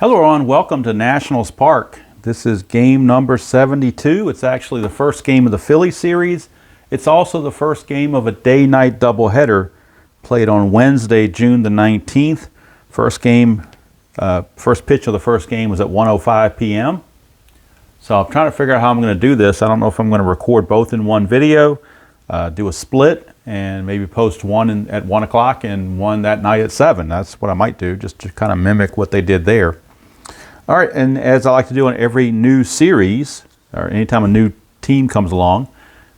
Hello everyone, welcome to Nationals Park. This is game number 72. It's actually the first game of the Phillies series. It's also the first game of a day-night doubleheader played on Wednesday, June the 19th. First pitch of the first game was at 1:05 p.m. So I'm trying to figure out how I'm going to do this. I don't know if I'm going to record both in one video, do a split, and maybe post one at 1 o'clock and one that night at 7. That's what I might do, just to kind of mimic what they did there. All right, and as I like to do in every new series, or anytime a new team comes along,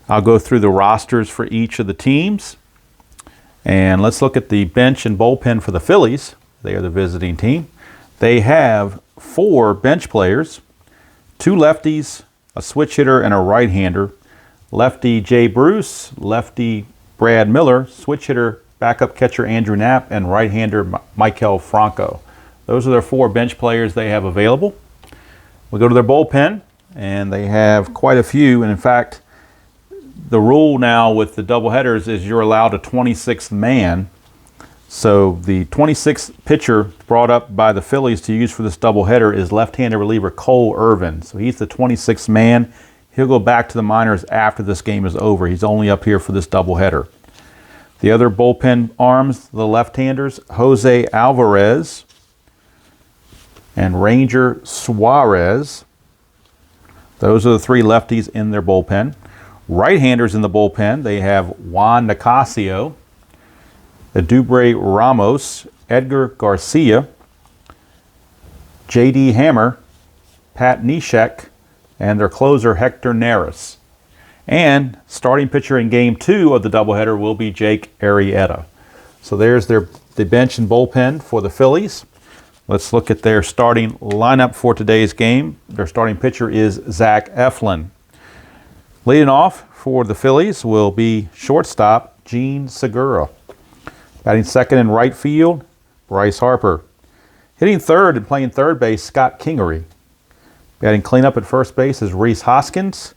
I'll go through the rosters for each of the teams. And let's look at the bench and bullpen for the Phillies. They are the visiting team. They have 4 bench players, 2 lefties, a switch hitter, and a right-hander. Lefty Jay Bruce, lefty Brad Miller, switch hitter, backup catcher Andrew Knapp, and right-hander Maikel Franco. Those are their 4 bench players they have available. We go to their bullpen, and they have quite a few. And in fact, the rule now with the doubleheaders is you're allowed a 26th man. So the 26th pitcher brought up by the Phillies to use for this doubleheader is left-handed reliever Cole Irvin. So he's the 26th man. He'll go back to the minors after this game is over. He's only up here for this doubleheader. The other bullpen arms, the left-handers, Jose Alvarez and Ranger Suarez. Those are the 3 lefties in their bullpen. Right-handers in the bullpen, they have Juan Nicasio, Edubre Ramos, Edgar Garcia, J.D. Hammer, Pat Neshek, and their closer Hector Neris. And starting pitcher in game 2 of the doubleheader will be Jake Arrieta. So there's the bench and bullpen for the Phillies. Let's look at their starting lineup for today's game. Their starting pitcher is Zach Eflin. Leading off for the Phillies will be shortstop Gene Segura. Batting second in right field, Bryce Harper. Hitting third and playing third base, Scott Kingery. Batting cleanup at first base is Rhys Hoskins.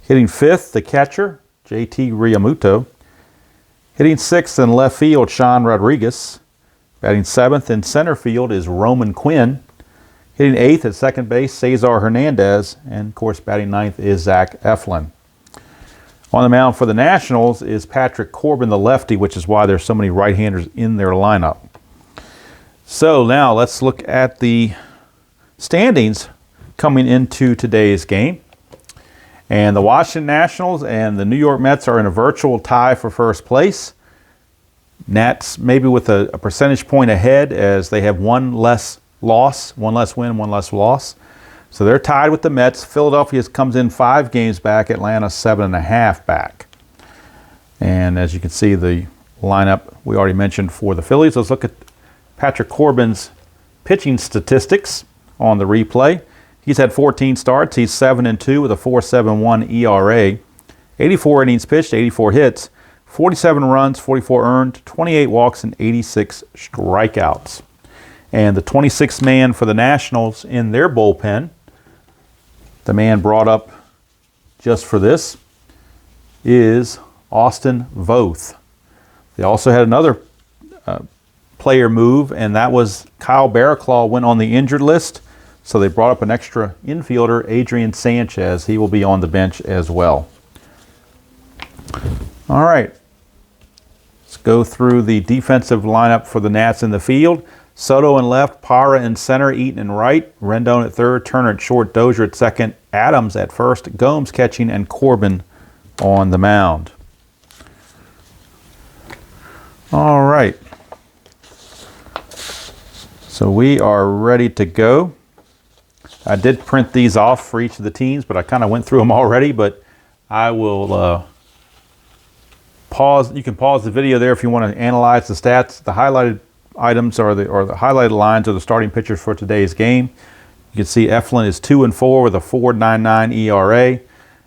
Hitting fifth, the catcher, JT Realmuto. Hitting sixth in left field, Sean Rodriguez. Batting seventh in center field is Roman Quinn. Hitting eighth at second base, Cesar Hernandez. And, of course, batting ninth is Zach Eflin. On the mound for the Nationals is Patrick Corbin, the lefty, which is why there's so many right-handers in their lineup. So now let's look at the standings coming into today's game. And the Washington Nationals and the New York Mets are in a virtual tie for first place. Nats maybe with a percentage point ahead as they have one less loss, one less win, one less loss. So they're tied with the Mets. Philadelphia comes in 5 games back. Atlanta 7.5 back. And as you can see, the lineup we already mentioned for the Phillies. Let's look at Patrick Corbin's pitching statistics on the replay. He's had 14 starts. He's 7-2 with a 4.71 ERA. 84 innings pitched, 84 hits, 47 runs, 44 earned, 28 walks, and 86 strikeouts. And the 26th man for the Nationals in their bullpen, the man brought up just for this, is Austin Voth. They also had another player move, and that was Kyle Barraclough went on the injured list. So they brought up an extra infielder, Adrian Sanchez. He will be on the bench as well. All right. Let's go through the defensive lineup for the Nats in the field. Soto in left, Parra in center, Eaton in right, Rendon at third, Turner at short, Dozier at second, Adams at first, Gomes catching, and Corbin on the mound. All right. So we are ready to go. I did print these off for each of the teams, but I kind of went through them already, but I will pause. You can pause the video there if you want to analyze the stats. The highlighted items or the highlighted lines are the starting pitchers for today's game. You can see Eflin is 2-4 with a 4.99 ERA,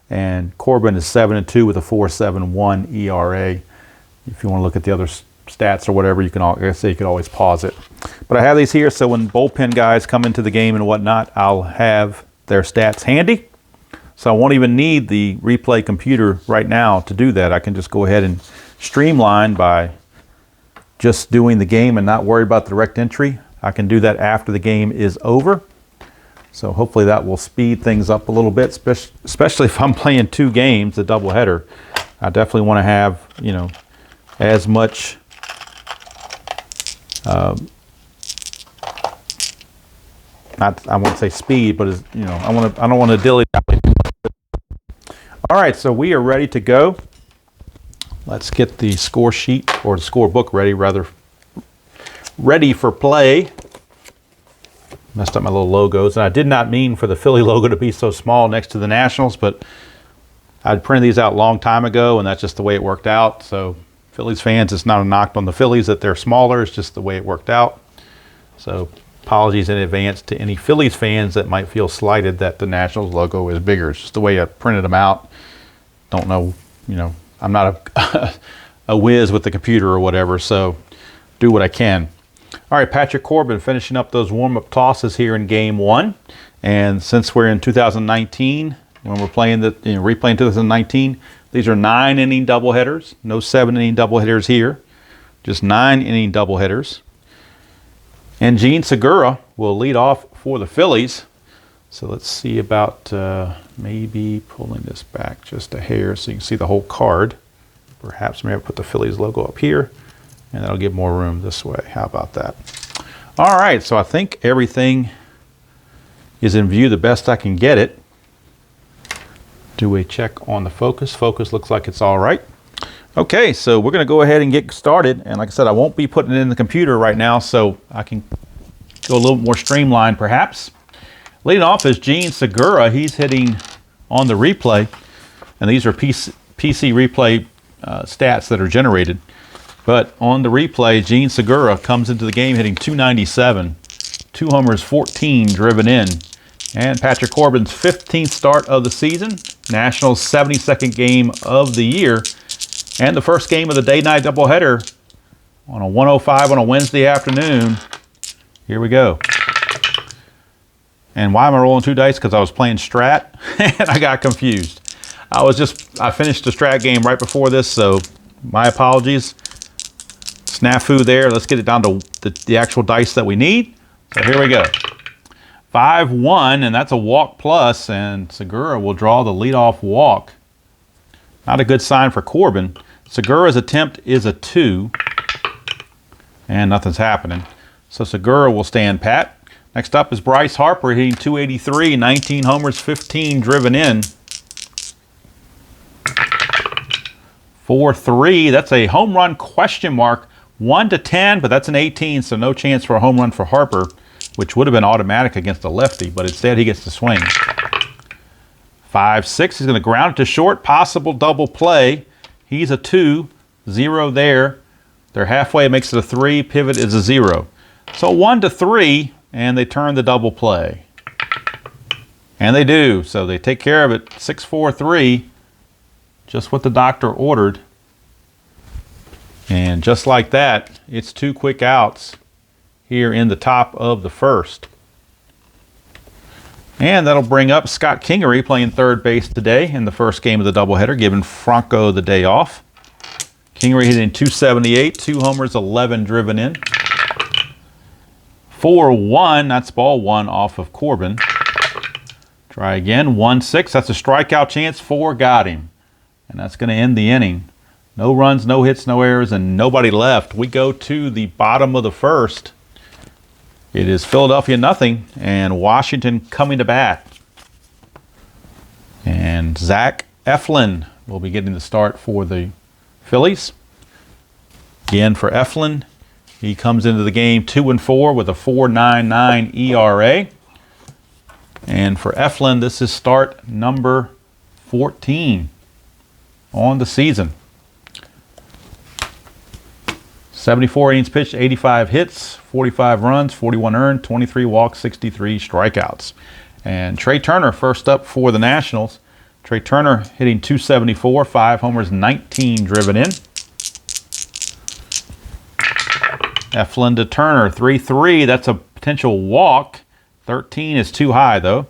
and Corbin is 7-2 with a 4.71 ERA. If you want to look at the other stats or whatever, you can always pause it. But I have these here, so when bullpen guys come into the game and whatnot, I'll have their stats handy. So I won't even need the replay computer right now to do that. I can just go ahead and streamline by just doing the game and not worry about the direct entry. I can do that after the game is over. So hopefully that will speed things up a little bit, especially if I'm playing 2 games, a doubleheader. I definitely want to have, you know, as much I won't say speed, but you know, I don't want to dilly-dally. All right, so we are ready to go. Let's get the score sheet, or the score book ready, rather. Ready for play. Messed up my little logos, and I did not mean for the Philly logo to be so small next to the Nationals, but I'd printed these out a long time ago, and that's just the way it worked out. So Phillies fans, it's not a knock on the Phillies that they're smaller, it's just the way it worked out. So apologies in advance to any Phillies fans that might feel slighted that the Nationals logo is bigger. It's just the way I printed them out. Don't know, you know, I'm not a whiz with the computer or whatever, so do what I can. All right, Patrick Corbin finishing up those warm-up tosses here in Game 1. And since we're in 2019, when we're playing replaying 2019, these are 9-inning doubleheaders. No 7-inning doubleheaders here. Just 9-inning doubleheaders. And Gene Segura will lead off for the Phillies. So let's see about maybe pulling this back just a hair so you can see the whole card. Perhaps maybe I'll put the Phillies logo up here, and that'll give more room this way. How about that? All right, so I think everything is in view the best I can get it. Do a check on the focus. Focus looks like it's all right. Okay, so we're going to go ahead and get started. And like I said, I won't be putting it in the computer right now, so I can go a little more streamlined perhaps. Leading off is Gene Segura. He's hitting on the replay, and these are PC replay stats that are generated. But on the replay, Gene Segura comes into the game hitting .297, 2 homers, 14 driven in. And Patrick Corbin's 15th start of the season, Nationals' 72nd game of the year, and the first game of the day-night doubleheader on a 1:05 on a Wednesday afternoon. Here we go. And why am I rolling 2 dice? Because I was playing Strat, and I got confused. I finished the Strat game right before this, so my apologies. Snafu there. Let's get it down to the actual dice that we need. So here we go. 5-1, and that's a walk plus, and Segura will draw the leadoff walk. Not a good sign for Corbin. Segura's attempt is a 2, and nothing's happening. So Segura will stand pat. Next up is Bryce Harper hitting .283, 19 homers, 15 driven in. 4-3, that's a home run question mark. 1-10, but that's an 18, so no chance for a home run for Harper, which would have been automatic against a lefty, but instead he gets to swing. 5-6, he's going to ground it to short, possible double play. He's a 2, 0 there. They're halfway, it makes it a 3, pivot is a 0. So 1-3, and they turn the double play. And they do, so they take care of it. 6-4-3, just what the doctor ordered. And just like that, it's 2 quick outs here in the top of the first. And that'll bring up Scott Kingery playing third base today in the first game of the doubleheader, giving Franco the day off. Kingery hitting .278, 2 homers, 11 driven in. 4-1, that's ball 1 off of Corbin. Try again, 1-6, that's a strikeout chance, 4 got him. And that's going to end the inning. No runs, no hits, no errors, and nobody left. We go to the bottom of the first. It is Philadelphia nothing, and Washington coming to bat. And Zach Eflin will be getting the start for the Phillies. Again for Eflin, he comes into the game 2-4 with a 4.99 ERA. And for Eflin, this is start number 14 on the season. 74 innings pitched, 85 hits, 45 runs, 41 earned, 23 walks, 63 strikeouts. And Trey Turner first up for the Nationals. Trey Turner hitting .274, 5 homers, 19 driven in. Eflin to Turner, 3-3. That's a potential walk. 13 is too high, though.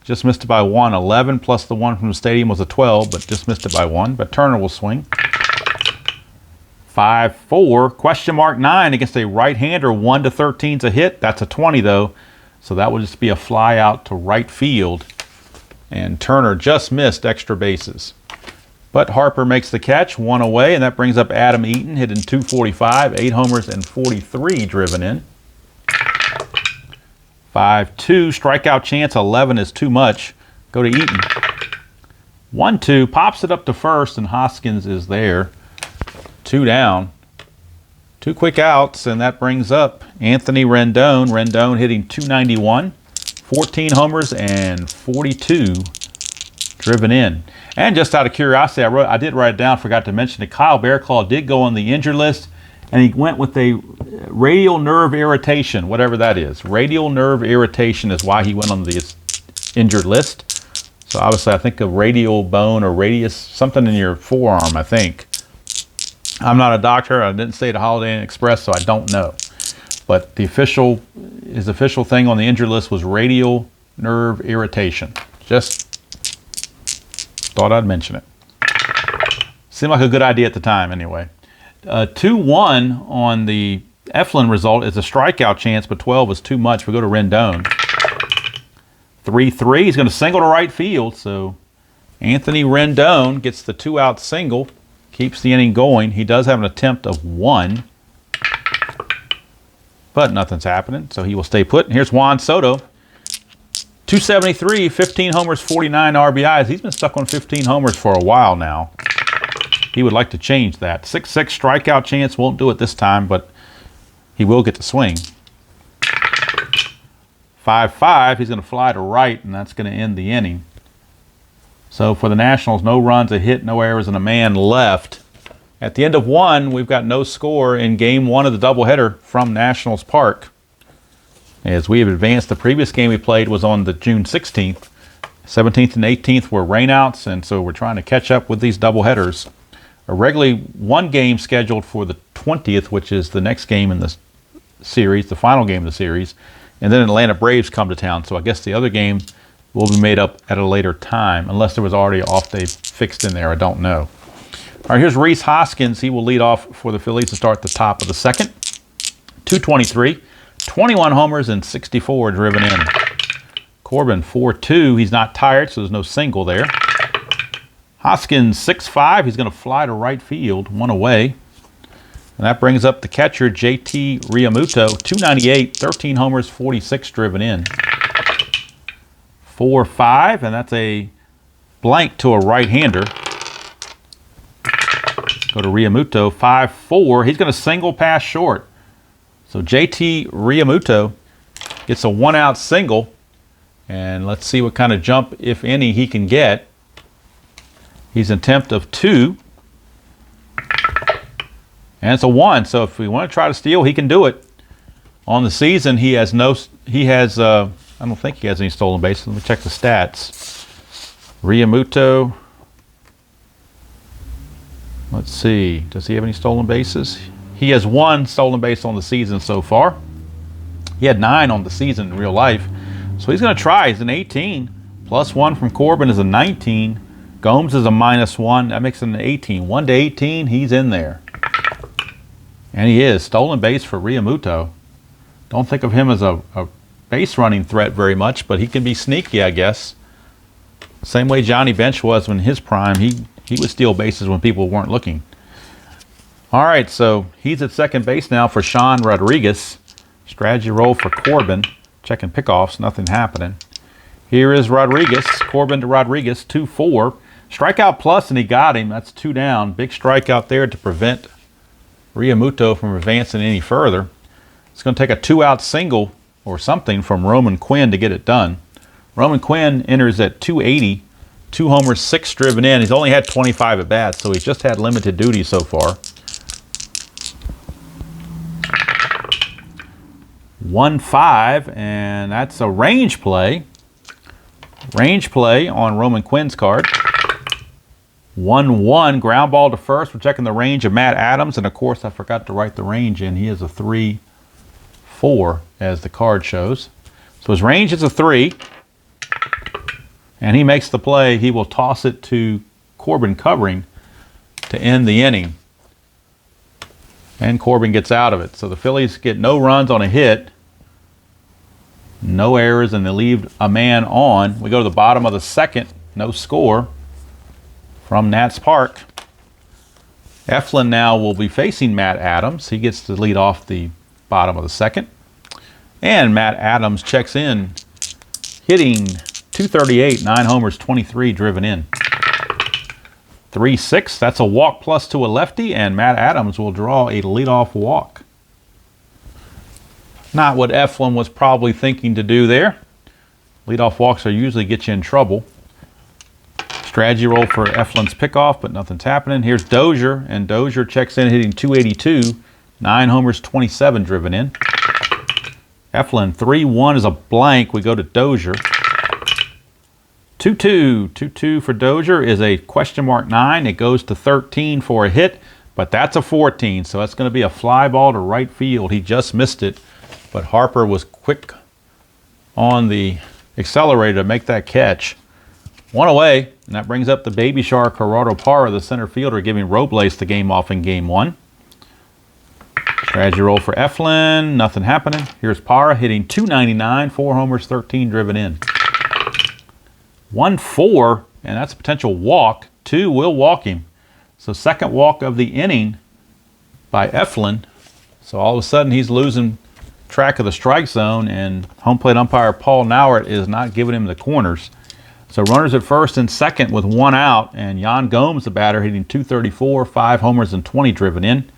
Just missed it by 1. 11 plus the 1 from the stadium was a 12, but just missed it by 1. But Turner will swing. 5-4. Question mark 9 against a right-hander. 1-13 is a hit. That's a 20 though. So that would just be a fly out to right field. And Turner just missed extra bases. But Harper makes the catch, 1 away, and that brings up Adam Eaton, hitting .245, 8 homers and 43 driven in. 5-2, strikeout chance, 11 is too much. Go to Eaton. 1-2, pops it up to first, and Hoskins is there. 2 down. 2 quick outs, and that brings up Anthony Rendon. Rendon hitting .291, 14 homers and 42 driven in. And just out of curiosity, I did write it down, forgot to mention it. Kyle Bearclaw did go on the injured list, and he went with a radial nerve irritation, whatever that is. Radial nerve irritation is why he went on the injured list. So obviously I think a radial bone or radius, something in your forearm, I think. I'm not a doctor. I didn't stay at Holiday Inn Express, so I don't know. But his official thing on the injured list was radial nerve irritation. Just thought I'd mention it. Seemed like a good idea at the time anyway. 2-1 on the Eflin result is a strikeout chance, but 12 was too much. We go to Rendon. 3-3, he's going to single to right field. So Anthony Rendon gets the 2-out single, keeps the inning going. He does have an attempt of 1, but nothing's happening, so he will stay put. And here's Juan Soto. .273, 15 homers, 49 RBIs. He's been stuck on 15 homers for a while now. He would like to change that. 6-6 strikeout chance. Won't do it this time, but he will get the swing. 5-5, he's going to fly to right, and that's going to end the inning. So for the Nationals, no runs, a hit, no errors, and a man left. At the end of 1, we've got no score in Game 1 of the doubleheader from Nationals Park. As we have advanced, the previous game we played was on the June 16th. 17th and 18th were rainouts, and so we're trying to catch up with these doubleheaders. Regularly one game scheduled for the 20th, which is the next game in the series, the final game of the series, and then Atlanta Braves come to town. So I guess the other game will be made up at a later time, unless there was already an off day fixed in there. I don't know. All right, here's Rhys Hoskins. He will lead off for the Phillies to start the top of the second. .223. 21 homers and 64 driven in. Corbin 4-2. He's not tired, so there's no single there. Hoskins 6-5. He's going to fly to right field, 1 away. And that brings up the catcher, JT Realmuto. .298. 13 homers, 46 driven in. 4-5, and that's a blank to a right-hander. Go to Realmuto. 5-4. He's going to single past short. So JT Realmuto gets a 1-out single, and let's see what kind of jump, if any, he can get. He's an attempt of 2, and it's a 1. So if we want to try to steal, he can do it. On the season, I don't think he has any stolen bases. Let me check the stats. Realmuto. Let's see. Does he have any stolen bases? He has 1 stolen base on the season so far. He had 9 on the season in real life. So he's going to try. He's an 18. +1 from Corbin is a 19. Gomes is a -1. That makes it an 18. 1 to 18, he's in there. And he is. Stolen base for Realmuto. Don't think of him as a base running threat very much, but he can be sneaky, I guess. Same way Johnny Bench was in his prime. He would steal bases when people weren't looking. All right, so he's at second base now for Sean Rodriguez. Strategy roll for Corbin. Checking pickoffs, nothing happening. Here is Rodriguez. Corbin to Rodriguez, 2-4. Strikeout plus, and he got him. That's 2 down. Big strikeout there to prevent Realmuto from advancing any further. It's going to take a 2-out single or something from Roman Quinn to get it done. Roman Quinn enters at .280. 2 homers, 6 driven in. He's only had 25 at-bats, so he's just had limited duty so far. 1-5, and that's a range play. Range play on Roman Quinn's card. 1-1, ground ball to first. We're checking the range of Matt Adams, and of course I forgot to write the range in. He is a 3-4 as the card shows. So his range is a 3, and he makes the play. He will toss it to Corbin covering to end the inning. And Corbin gets out of it. So the Phillies get no runs on a hit, no errors, and they leave a man on. We go to the bottom of the second, no score from Nats Park. Eflin now will be facing Matt Adams. He gets to lead off the bottom of the second. And Matt Adams checks in, hitting .238, 9 homers, 23 driven in. 3-6, that's a walk plus to a lefty, and Matt Adams will draw a leadoff walk. Not what Eflin was probably thinking to do there. Leadoff walks are usually get you in trouble. Strategy roll for Eflin's pickoff, but nothing's happening. Here's Dozier, and Dozier checks in hitting .282, 9 homers, 27 driven in. Eflin, 3-1 is a blank. We go to Dozier. 2-2. 2-2 for Dozier is a question mark 9. It goes to 13 for a hit, but that's a 14, so that's going to be a fly ball to right field. He just missed it, but Harper was quick on the accelerator to make that catch. One away, and that brings up the baby shark Gerardo Parra, the center fielder, giving Robles the game off in game 1. Strategy roll for Eflin, nothing happening. Here's Parra hitting .299, 4 homers, 13 driven in. 1-4, and that's a potential walk. 2 will walk him. So second walk of the inning by Eflin. So all of a sudden he's losing track of the strike zone, and home plate umpire Paul Nauert is not giving him the corners. So runners at first and second with 1 out, and Yan Gomes, the batter, hitting .234, 5 homers and 20 driven in.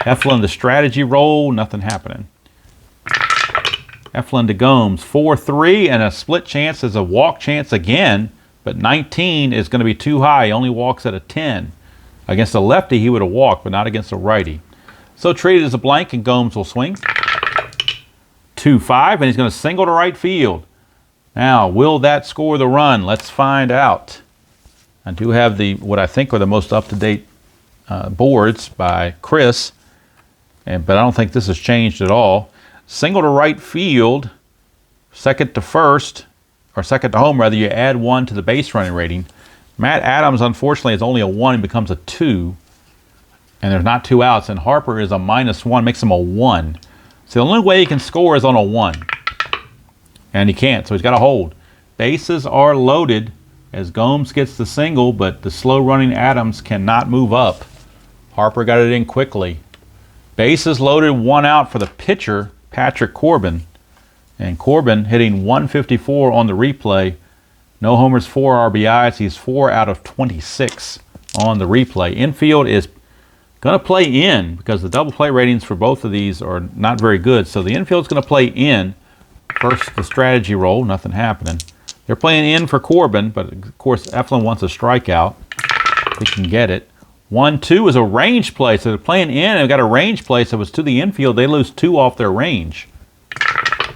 Eflin, the strategy roll, nothing happening. Eflin to Gomes, 4-3, and a split chance is a walk chance again, but 19 is going to be too high. He only walks at a 10. Against a lefty, he would have walked, but not against a righty. So treated as a blank, and Gomes will swing. 2-5, and he's going to single to right field. Now, will that score the run? Let's find out. I do have what I think are the most up-to-date boards by Chris, but I don't think this has changed at all. Single to right field, second to first, or second to home, rather, you add 1 to the base running rating. Matt Adams, unfortunately, is only a 1 and becomes a 2, and there's not 2 outs, and Harper is a -1, makes him a 1. So the only way he can score is on a 1. And he can't, so he's got to hold. Bases are loaded as Gomes gets the single, but the slow-running Adams cannot move up. Harper got it in quickly. Bases loaded, 1 out for the pitcher, Patrick Corbin. And Corbin hitting .154 on the replay. No homers, 4 RBIs. He's 4 out of 26 on the replay. Infield is going to play in because the double play ratings for both of these are not very good. So the infield's going to play in. First, the strategy roll, nothing happening. They're playing in for Corbin, but of course Eflin wants a strikeout. He can get it. 1-2 is a range play, so they're playing in and they've got a range play, so it's to the infield. They lose 2 off their range.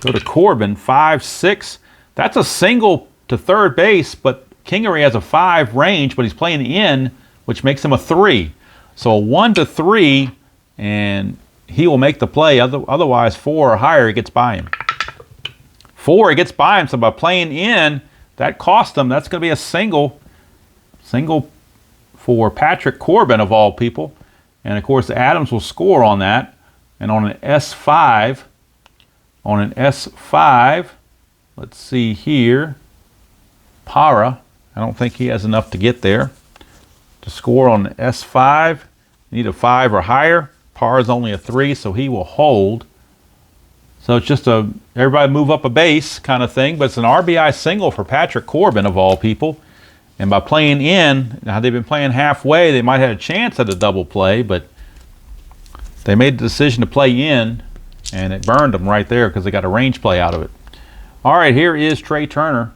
Go to Corbin, 5-6. That's a single to third base, but Kingery has a 5 range, but he's playing in, which makes him a 3. So a 1-3, and he will make the play. Otherwise, 4 or higher, he gets by him. 4, he gets by him. So by playing in, that cost him. That's going to be a single for Patrick Corbin, of all people. And, of course, Adams will score on that. And on an S5, let's see here, Parra, I don't think he has enough to get there. To score on an S5, you need a 5 or higher. Parra's only a 3, so he will hold. So it's just everybody move up a base kind of thing, but it's an RBI single for Patrick Corbin, of all people. And by playing in, now they've been playing halfway, they might have a chance at a double play, but they made the decision to play in, and it burned them right there because they got a range play out of it. All right, here is Trey Turner.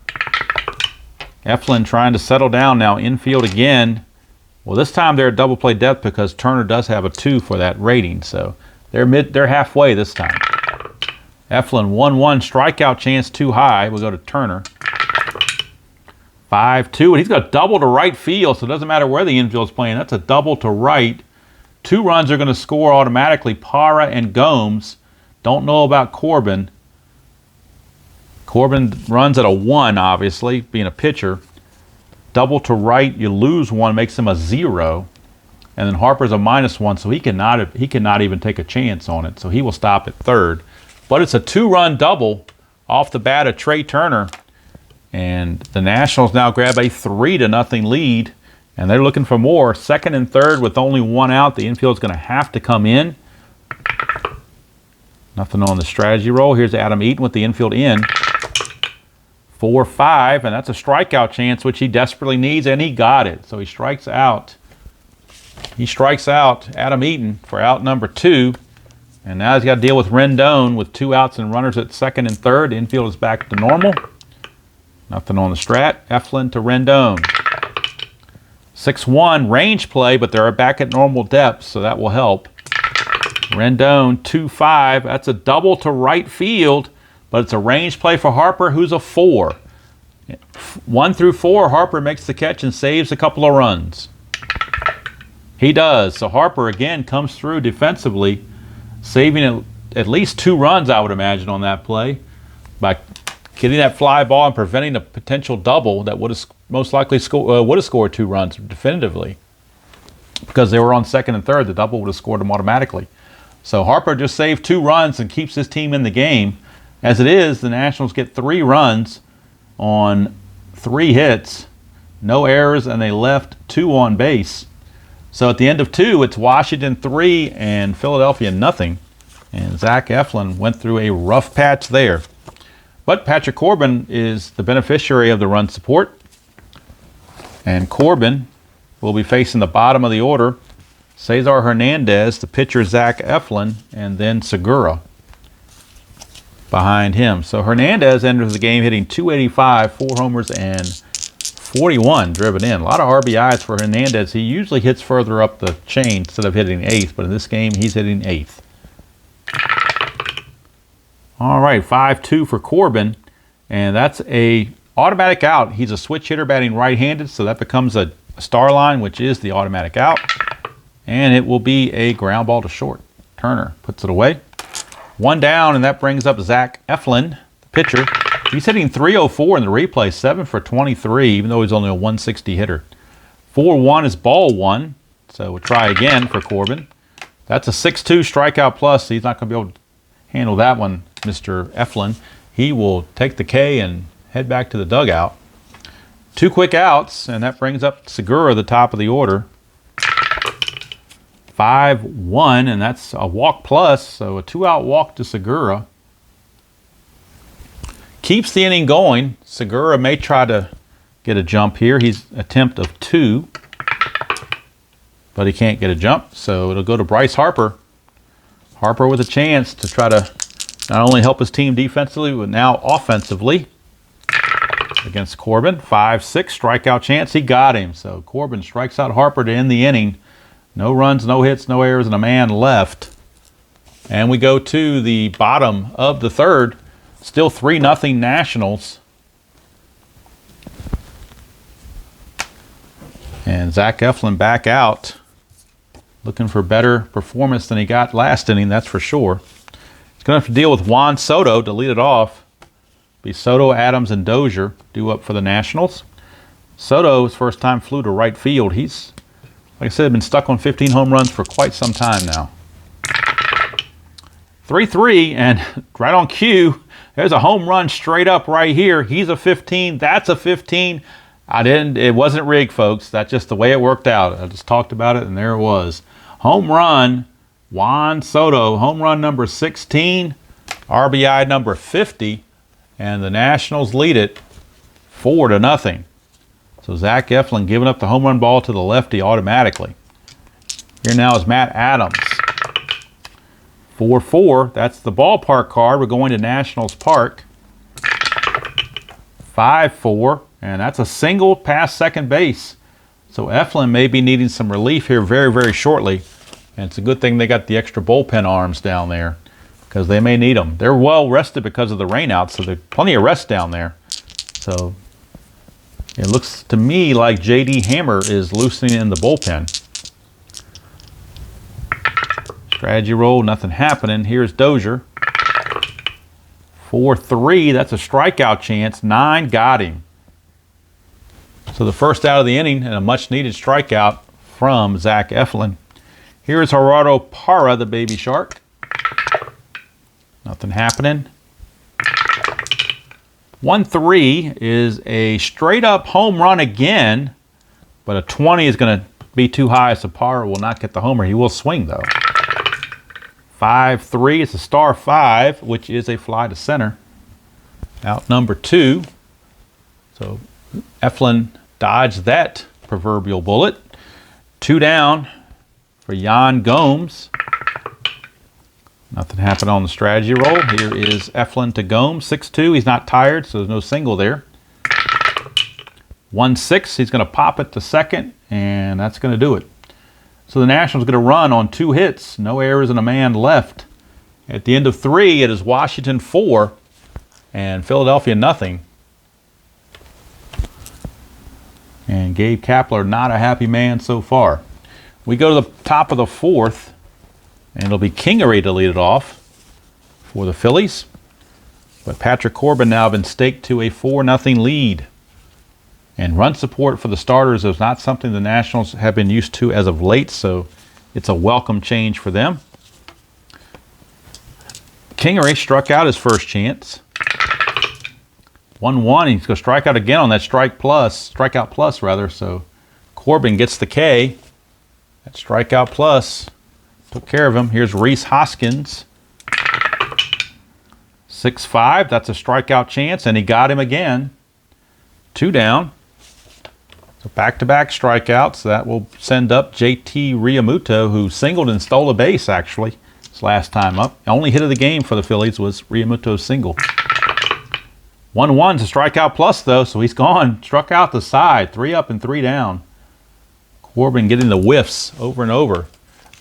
Eflin trying to settle down now, infield again. Well, this time they're at double play depth because Turner does have a 2 for that rating, so they're halfway this time. Eflin 1-1, strikeout chance too high. We'll go to Turner. 5-2, and he's got a double to right field, so it doesn't matter where the infield's playing. That's a double to right. 2 runs are going to score automatically, Parra and Gomes. Don't know about Corbin. Corbin runs at a 1, obviously, being a pitcher. Double to right, you lose 1, makes him a 0. and then Harper's a -1, so he cannot even take a chance on it. So he will stop at third. But it's a 2-run double off the bat of Trey Turner, and the Nationals now grab a 3-0 lead, and they're looking for more. Second and third with only 1 out. The infield's going to have to come in. Nothing on the strategy roll. Here's Adam Eaton with the infield in. 4-5, and that's a strikeout chance, which he desperately needs, and he got it. So he strikes out. He strikes out Adam Eaton for out number 2. And now he's got to deal with Rendon with 2 outs and runners at second and third. The infield is back to normal. Nothing on the strat. Eflin to Rendon. 6-1 range play, but they're back at normal depth, so that will help. Rendon 2-5. That's a double to right field, but it's a range play for Harper, who's a 4. 1 through 4, Harper makes the catch and saves a couple of runs. He does. So Harper again comes through defensively, saving at least 2 runs, I would imagine, on that play by getting that fly ball and preventing a potential double that would have most likely would have scored 2 runs definitively, because they were on second and third. The double would have scored them automatically. So Harper just saved 2 runs and keeps his team in the game. As it is, the Nationals get 3 runs on 3 hits, no errors, and they left 2 on base. So at the end of 2, it's Washington 3 and Philadelphia nothing. And Zach Eflin went through a rough patch there. But Patrick Corbin is the beneficiary of the run support. And Corbin will be facing the bottom of the order. Cesar Hernandez, the pitcher Zach Eflin, and then Segura behind him. So Hernandez enters the game hitting .285, 4 homers, and 41 driven in. A lot of RBIs for Hernandez. He usually hits further up the chain instead of hitting 8th, but in this game he's hitting 8th. All right, 5-2 for Corbin, and that's a automatic out. He's a switch hitter batting right-handed, so that becomes a star line, which is the automatic out. And it will be a ground ball to short. Turner puts it away. 1 down, and that brings up Zach Eflin, the pitcher. He's hitting .304 in the replay, 7 for 23, even though he's only a 160 hitter. 4-1 is ball 1, so we'll try again for Corbin. That's a 6-2 strikeout plus, so he's not going to be able to handle that one, Mr. Eflin. He will take the K and head back to the dugout. 2 quick outs, and that brings up Segura, the top of the order. 5-1, and that's a walk plus, so a 2-out walk to Segura. Keeps the inning going. Segura may try to get a jump here. He's attempt of 2, but he can't get a jump, so it'll go to Bryce Harper. Harper with a chance to try to not only help his team defensively, but now offensively against Corbin. 5-6 strikeout chance. He got him, so Corbin strikes out Harper to end the inning. No runs, no hits, no errors, and a man left. And we go to the bottom of the third. Still 3-0 Nationals. And Zach Eflin back out. Looking for better performance than he got last inning, that's for sure. He's going to have to deal with Juan Soto to lead it off. Be Soto, Adams, and Dozier due up for the Nationals. Soto's first time flew to right field. He's, like I said, been stuck on 15 home runs for quite some time now. 3-3, and right on cue, there's a home run straight up right here. He's a 15. That's a 15. It wasn't rigged, folks. That's just the way it worked out. I just talked about it, and there it was. Home run, Juan Soto, home run number 16, RBI number 50, and the Nationals lead it 4-0. So Zach Eflin giving up the home run ball to the lefty automatically. Here now is Matt Adams. 4-4, that's the ballpark card. We're going to Nationals Park. 5-4, and that's a single past second base. So Eflin may be needing some relief here very, very shortly. And it's a good thing they got the extra bullpen arms down there, because they may need them. They're well rested because of the rainouts, so there's plenty of rest down there. So it looks to me like J.D. Hammer is loosening in the bullpen. Strategy roll, nothing happening. Here's Dozier. 4-3, that's a strikeout chance. 9 got him. So the first out of the inning and a much-needed strikeout from Zach Eflin. Here is Gerardo Parra, the baby shark. Nothing happening. 1-3 is a straight up home run again, but a 20 is going to be too high, so Parra will not get the homer. He will swing though. 5-3, it's a star 5, which is a fly to center. Out number 2. So Eflin dodged that proverbial bullet. 2 down for Yan Gomes. Nothing happened on the strategy roll. Here is Eflin to Gomes, 6-2. He's not tired, so there's no single there. 1-6, he's going to pop it to second, and that's going to do it. So the Nationals going to run on 2 hits, no errors and a man left. At the end of 3, it is Washington 4 and Philadelphia nothing. And Gabe Kapler not a happy man so far. We go to the top of the 4th. And it'll be Kingery to lead it off for the Phillies. But Patrick Corbin now been staked to a 4-0 lead. And run support for the starters is not something the Nationals have been used to as of late, so it's a welcome change for them. Kingery struck out his first chance. 1-1, he's going to strike out again on that strikeout plus rather, so Corbin gets the K. That strikeout plus took care of him. Here's Reese Hoskins. 6-5. That's a strikeout chance, and he got him again. 2 down. So back-to-back strikeouts. That will send up JT Realmuto, who singled and stole a base, actually, his last time up. The only hit of the game for the Phillies was Realmuto's single. 1-1's a strikeout plus, though, so he's gone. Struck out the side. 3 up and 3 down. Corbin getting the whiffs over and over.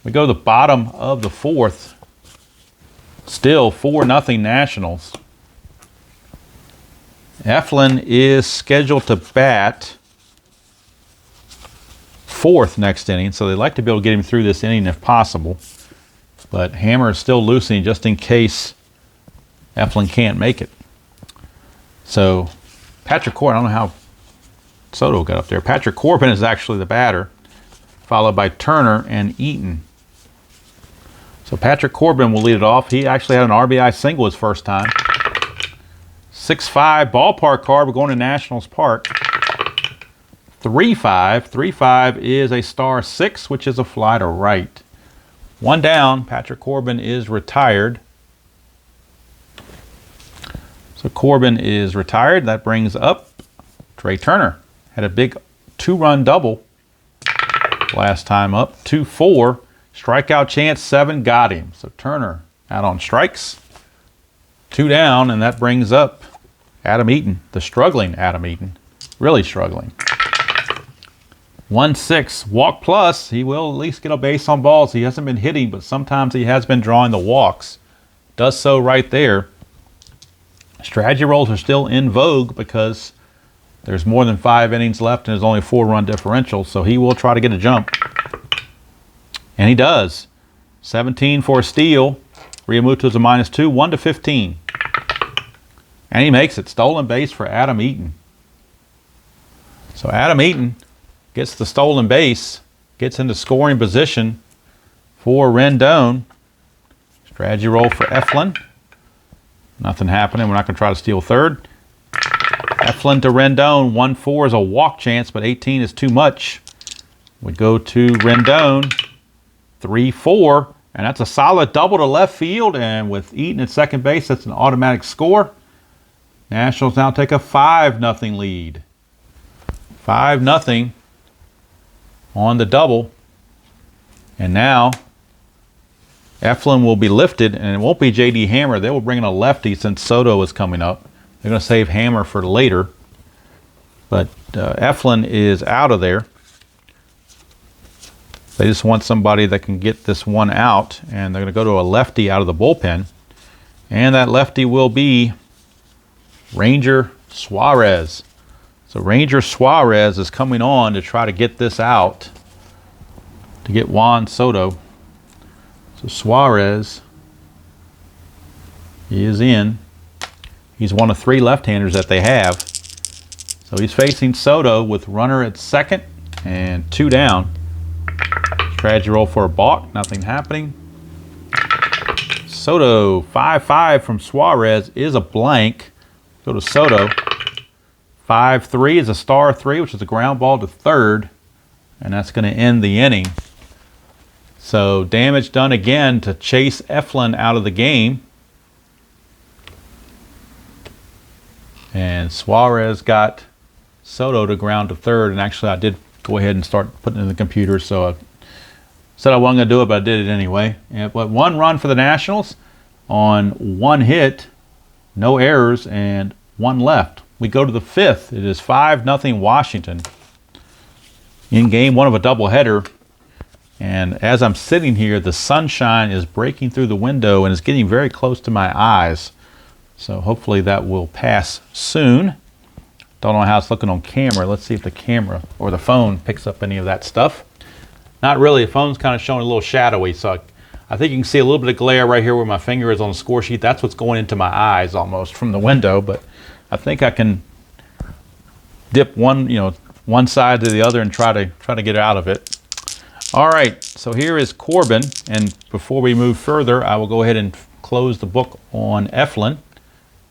We go to the bottom of the 4th. Still 4-0 Nationals. Eflin is scheduled to bat 4th next inning, so they'd like to be able to get him through this inning if possible. But Hammer is still loosening just in case Eflin can't make it. So Patrick Corbin, I don't know how Soto got up there. Patrick Corbin is actually the batter, followed by Turner and Eaton. So Patrick Corbin will lead it off. He actually had an RBI single his first time. 6-5 ballpark card. We're going to Nationals Park. 3-5. 3-5 is a star 6, which is a fly to right. 1 down. Patrick Corbin is retired. So Corbin is retired. That brings up Trey Turner. Had a big 2-run double last time up. 2-4. Strikeout chance, 7, got him. So Turner out on strikes. 2 down, and that brings up Adam Eaton, the struggling Adam Eaton. Really struggling. 1-6, walk plus. He will at least get a base on balls. He hasn't been hitting, but sometimes he has been drawing the walks. Does so right there. Strategy rolls are still in vogue because there's more than 5 innings left and there's only a 4-run differential, so he will try to get a jump. And he does. 17 for a steal. Realmuto's a -2, 1-15. And he makes it. Stolen base for Adam Eaton. So Adam Eaton gets the stolen base, gets into scoring position for Rendon. Strategy roll for Eflin. Nothing happening. We're not going to try to steal third. Eflin to Rendon. 1-4 is a walk chance, but 18 is too much. We go to Rendon. 3-4, and that's a solid double to left field, and with Eaton at second base, that's an automatic score. Nationals now take a 5-0 lead. 5-0 on the double, and now Eflin will be lifted, and it won't be J.D. Hammer. They will bring in a lefty since Soto is coming up. They're going to save Hammer for later, but Eflin is out of there. They just want somebody that can get this one out, and they're going to go to a lefty out of the bullpen. And that lefty will be Ranger Suarez. So Ranger Suarez is coming on to try to get this out, to get Juan Soto. So Suarez is in. He's one of 3 left-handers that they have. So he's facing Soto with runner at second and 2 down. Strategy roll for a balk, nothing happening. Soto, 5-5 from Suarez is a blank. Go to Soto. 5-3 is a star 3, which is a ground ball to third. And that's going to end the inning. So damage done again to chase Eflin out of the game. And Suarez got Soto to ground to third. And actually I did go ahead and start putting it in the computer. So I said I wasn't going to do it, but I did it anyway. But 1 run for the Nationals on 1 hit, no errors, and 1 left. We go to the 5th. It is 5-0 Washington in game 1 of a doubleheader. And as I'm sitting here, the sunshine is breaking through the window and is getting very close to my eyes. So hopefully that will pass soon. Don't know how it's looking on camera. Let's see if the camera or the phone picks up any of that stuff. Not really. The phone's kind of showing a little shadowy, so I think you can see a little bit of glare right here where my finger is on the score sheet. That's what's going into my eyes almost from the window, but I think I can dip one side to the other and try to get out of it. All right, so here is Corbin, and before we move further, I will go ahead and close the book on Eflin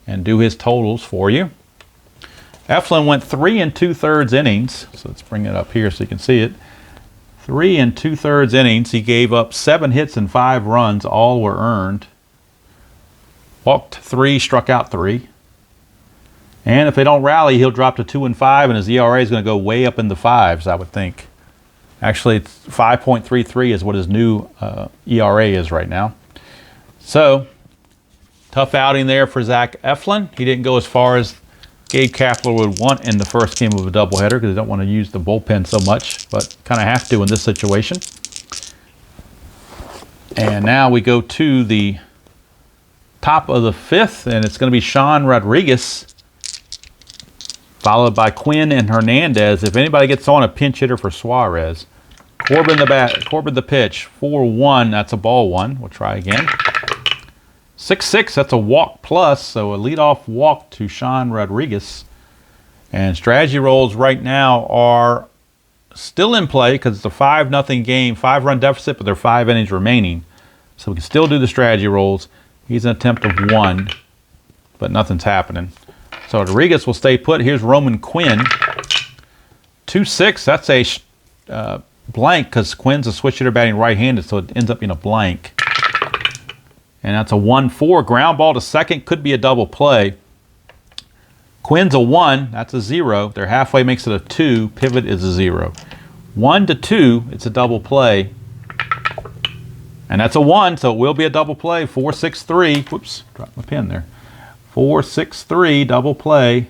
and do his totals for you. Eflin went 3 2/3 innings, so let's bring it up here so you can see it. 3 2/3 innings. He gave up 7 hits and 5 runs. All were earned. Walked 3, struck out 3. And if they don't rally, he'll drop to 2-5, and his ERA is going to go way up in the 5s, I would think. Actually, it's 5.33 is what his new ERA is right now. So, tough outing there for Zach Eflin. He didn't go as far as Gabe Kapler would want in the first game of a doubleheader because they don't want to use the bullpen so much, but kind of have to in this situation. And now we go to the top of the 5th, and it's going to be Sean Rodriguez, followed by Quinn and Hernandez. If anybody gets on, a pinch hitter for Suarez. Corbin the bat, Corbin the pitch. 4-1, that's a ball 1. We'll try again. 6-6, that's a walk plus, so a leadoff walk to Sean Rodriguez. And strategy rolls right now are still in play because it's a 5-0 game, 5-run deficit, but there are 5 innings remaining. So we can still do the strategy rolls. He's an attempt of 1, but nothing's happening. So Rodriguez will stay put. Here's Roman Quinn. 2-6, that's a blank because Quinn's a switch hitter batting right-handed, so it ends up being a blank. And that's a 1-4. Ground ball to second. Could be a double play. Quinn's a 1. That's a 0. Their halfway makes it a 2. Pivot is a 0. 1-2. It's a double play. And that's a 1, so it will be a double play. 4-6-3. Whoops. Dropped my pen there. 4-6-3. Double play.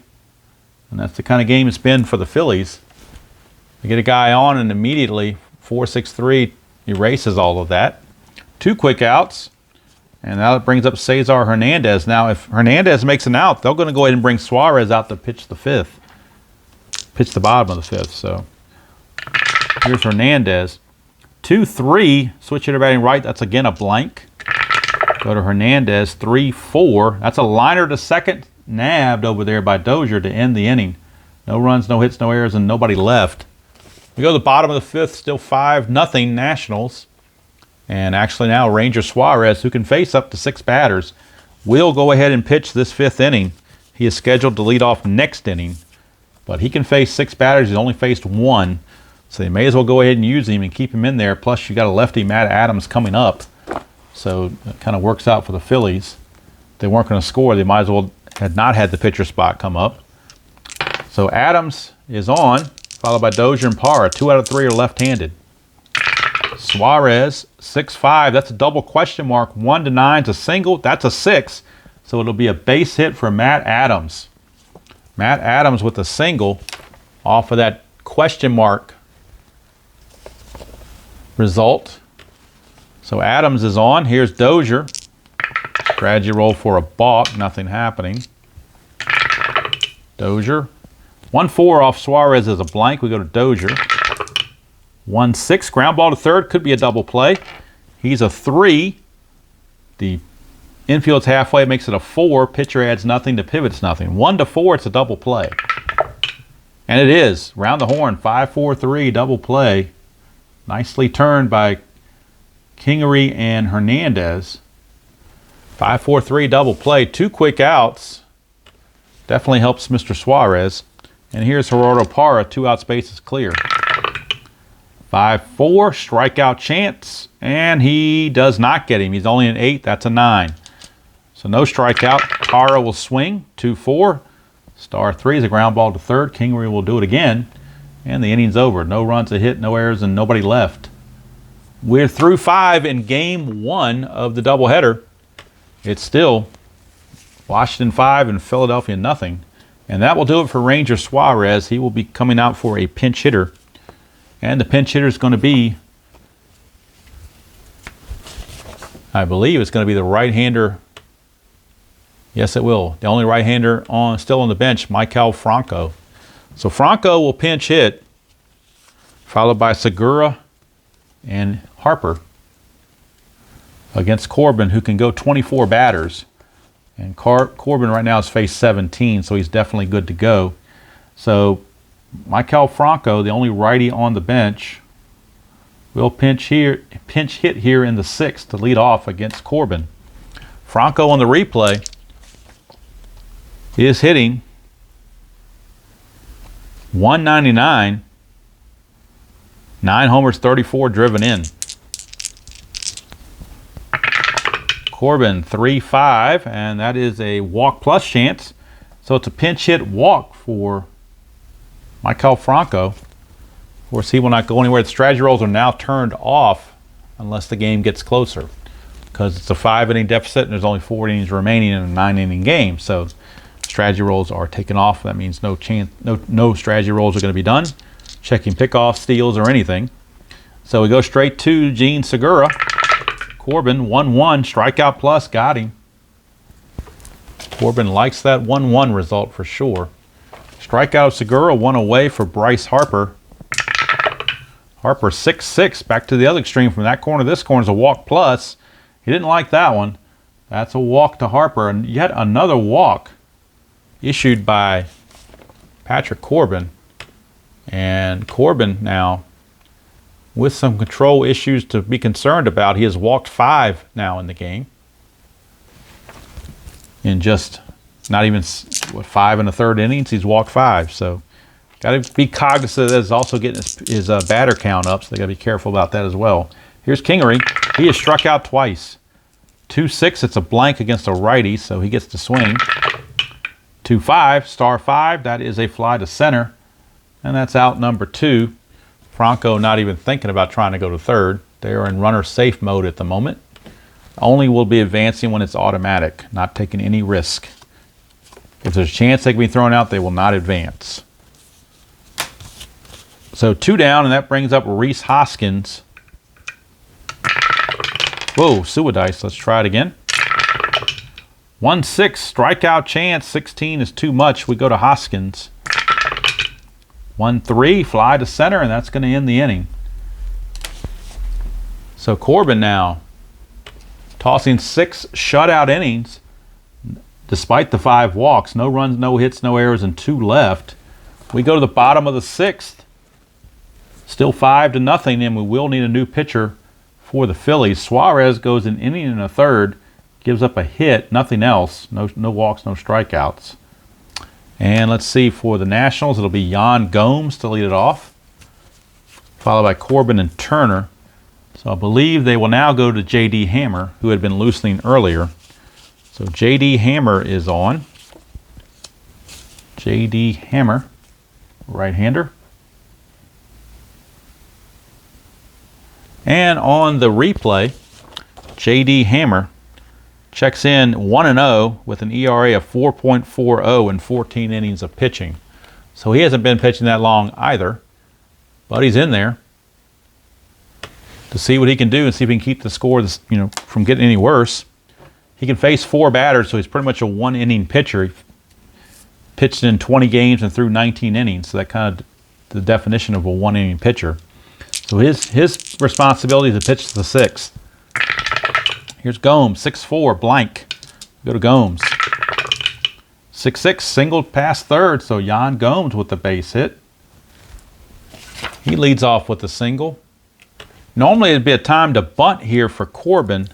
And that's the kind of game it's been for the Phillies. They get a guy on and immediately 4-6-3 erases all of that. 2 quick outs. And now it brings up Cesar Hernandez. Now, if Hernandez makes an out, they're going to go ahead and bring Suarez out to pitch the 5th. Pitch the bottom of the 5th. So here's Hernandez. 2-3, switch hitter batting right. That's again a blank. Go to Hernandez. 3-4. That's a liner to second. Nabbed over there by Dozier to end the inning. No runs, no hits, no errors, and nobody left. We go to the bottom of the 5th. Still 5-0 Nationals. And actually now Ranger Suarez, who can face up to 6 batters, will go ahead and pitch this 5th inning. He is scheduled to lead off next inning, but he can face 6 batters. He's only faced 1, so they may as well go ahead and use him and keep him in there. Plus, you got a lefty, Matt Adams, coming up, so it kind of works out for the Phillies. If they weren't going to score, they might as well have not had the pitcher spot come up. So Adams is on, followed by Dozier and Parra. 2 out of 3 are left-handed. Suarez, 6-5. That's a double question mark. 1-9's a single. That's a 6. So it'll be a base hit for Matt Adams. Matt Adams with a single off of that question mark result. So Adams is on. Here's Dozier. Strategy roll for a balk. Nothing happening. Dozier. 1-4 off Suarez is a blank. We go to Dozier. 1-6, ground ball to third, could be a double play. He's a 3. The infield's halfway, makes it a 4. Pitcher adds nothing to pivot's nothing. 1-4, it's a double play. And it is. Round the horn, 5-4-3, double play. Nicely turned by Kingery and Hernandez. 5-4-3 double play. 2 quick outs. Definitely helps Mr. Suarez. And here's Gerardo Parra. 2 outs, bases clear. 5-4, strikeout chance. And he does not get him. He's only an 8. That's a 9. So no strikeout. Parra will swing. 2-4. Star 3 is a ground ball to third. Kingery will do it again. And the inning's over. No runs, a hit, no errors, and nobody left. We're through 5 in game 1 of the doubleheader. It's still Washington 5 and Philadelphia nothing. And that will do it for Ranger Suarez. He will be coming out for a pinch hitter. And the pinch hitter is going to be, I believe it's going to be the right-hander. Yes, it will. The only right-hander still on the bench, Maikel Franco. So Franco will pinch hit, followed by Segura and Harper against Corbin, who can go 24 batters. And Corbin right now has faced 17, so he's definitely good to go. So Maikel Franco, the only righty on the bench, will pinch hit here in the 6th to lead off against Corbin. Franco on the replay is hitting .199, 9 homers, 34 driven in. Corbin 3-5, and that is a walk plus chance. So it's a pinch hit walk for Maikel Franco. Of course, he will not go anywhere. The strategy rolls are now turned off unless the game gets closer, because it's a 5-inning deficit and there's only 4 innings remaining in a 9-inning game. So strategy rolls are taken off. That means no strategy rolls are going to be done. Checking pickoff, steals, or anything. So we go straight to Gene Segura. Corbin 1-1, strikeout plus, got him. Corbin likes that 1-1 result for sure. Strikeout Segura, 1 away for Bryce Harper. Harper 6-6, back to the other extreme from that corner. This corner is a walk plus. He didn't like that one. That's a walk to Harper, and yet another walk issued by Patrick Corbin. And Corbin now with some control issues to be concerned about. He has walked 5 now in the game. In just not even 5 1/3 innings, he's walked 5. So got to be cognizant that he's also getting his batter count up, so they got to be careful about that as well. Here's Kingery. He has struck out twice. 2-6, it's a blank against a righty, so he gets to swing. 2-5, star 5, that is a fly to center. And that's out number 2. Franco not even thinking about trying to go to third. They are in runner safe mode at the moment. Only will be advancing when it's automatic, not taking any risk. If there's a chance they can be thrown out, they will not advance. So 2 down, and that brings up Rhys Hoskins. Whoa, Suadice. Let's try it again. 1-6, strikeout chance. 16 is too much. We go to Hoskins. 1-3, fly to center, and that's going to end the inning. So Corbin now tossing 6 shutout innings despite the 5 walks. No runs, no hits, no errors, and 2 left. We go to the bottom of the 6th. Still 5-0, and we will need a new pitcher for the Phillies. Suarez goes an inning and a third, gives up a hit, nothing else. No walks, no strikeouts. And let's see, for the Nationals, it'll be Yan Gomes to lead it off, followed by Corbin and Turner. So I believe they will now go to J.D. Hammer, who had been loosening earlier. So J.D. Hammer is on. J.D. Hammer, right-hander. And on the replay, J.D. Hammer checks in 1-0 with an ERA of 4.40 in 14 innings of pitching. So he hasn't been pitching that long either, but he's in there to see what he can do and see if he can keep the score, from getting any worse. He can face 4 batters, so he's pretty much a 1-inning pitcher. He pitched in 20 games and threw 19 innings, so that kind of the definition of a 1-inning pitcher. So his responsibility is to pitch to the 6th. Here's Gomes, 6-4, blank. Go to Gomes. 6-6, singled past third, so Yan Gomes with the base hit. He leads off with the single. Normally it'd be a time to bunt here for Corbin,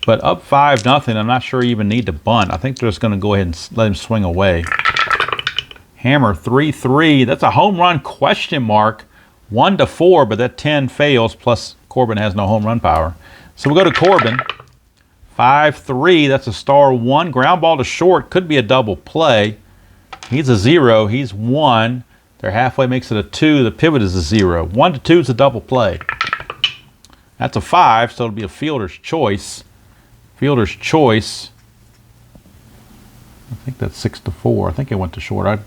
but up 5-0, I'm not sure you even need to bunt. I think they're just going to go ahead and let him swing away. Hammer 3-3. That's a home run question mark. 1-4, but that 10 fails, plus Corbin has no home run power. So we'll go to Corbin. 5-3. That's a star 1. Ground ball to short. Could be a double play. He's a 0. He's 1. They're halfway, makes it a 2. The pivot is a 0. 1-2 is a double play. That's a 5, so it'll be a fielder's choice. Fielder's choice. I think that's 6-4. I think it went to short. I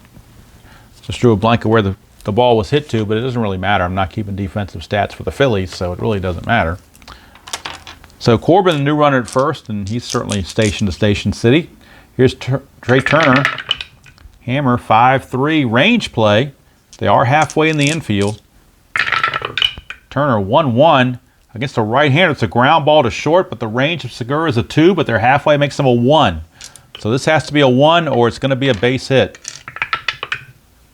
just drew a blank of where the ball was hit to, but it doesn't really matter. I'm not keeping defensive stats for the Phillies, so it really doesn't matter. So Corbin, the new runner at first, and he's certainly station to Station City. Here's Trey Turner. Hammer 5-3. Range play. They are halfway in the infield. Turner 1-1. Against a right-hander, it's a ground ball to short, but the range of Segura is a 2, but they're halfway, makes them a 1. So this has to be a 1 or it's going to be a base hit.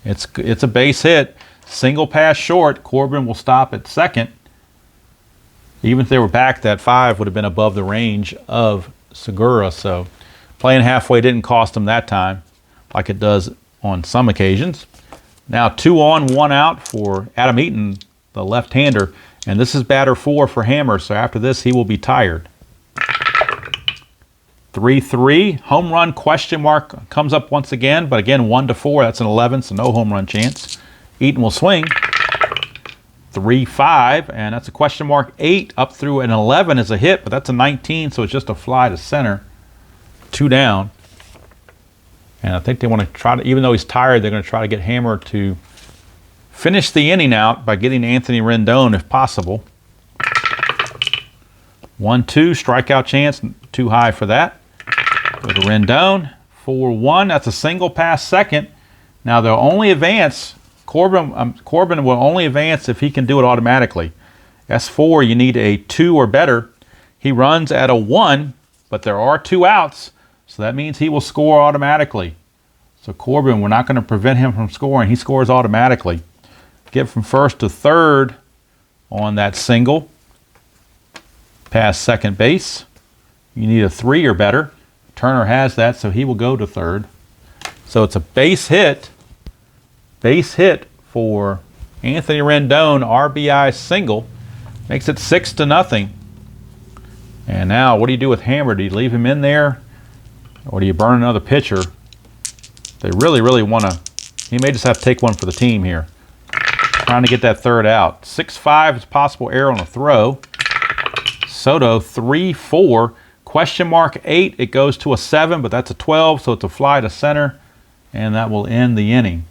It's a base hit. Single pass short. Corbin will stop at second. Even if they were back, that 5 would have been above the range of Segura. So playing halfway didn't cost him that time like it does on some occasions. Now 2 on, 1 out for Adam Eaton, the left-hander. And this is batter 4 for Hammer, so after this he will be tired. 3-3. Home run question mark comes up once again, but again 1-4. That's an 11, so no home run chance. Eaton will swing. 3-5, and that's a question mark 8. Up through an 11 is a hit, but that's a 19, so it's just a fly to center. 2 down. And I think they want to try to, even though he's tired, they're going to try to get Hammer to finish the inning out by getting Anthony Rendon if possible. 1-2, strikeout chance, too high for that. Go to Rendon, 4-1. That's a single pass second. Now they'll only advance. Corbin will only advance if he can do it automatically. S4, you need a 2 or better. He runs at a 1, but there are 2 outs, so that means he will score automatically. So Corbin, we're not going to prevent him from scoring. He scores automatically. Get from first to third on that single. Past second base. You need a 3 or better. Turner has that, so he will go to third. So it's a base hit. Base hit for Anthony Rendon, RBI single. Makes it 6-0. And now, what do you do with Hammer? Do you leave him in there? Or do you burn another pitcher? They really, really want to. He may just have to take one for the team here. Trying to get that third out. 6-5 is possible error on a throw. Soto 3-4. Question mark 8. It goes to a 7, but that's a 12, so it's a fly to center, and that will end the inning.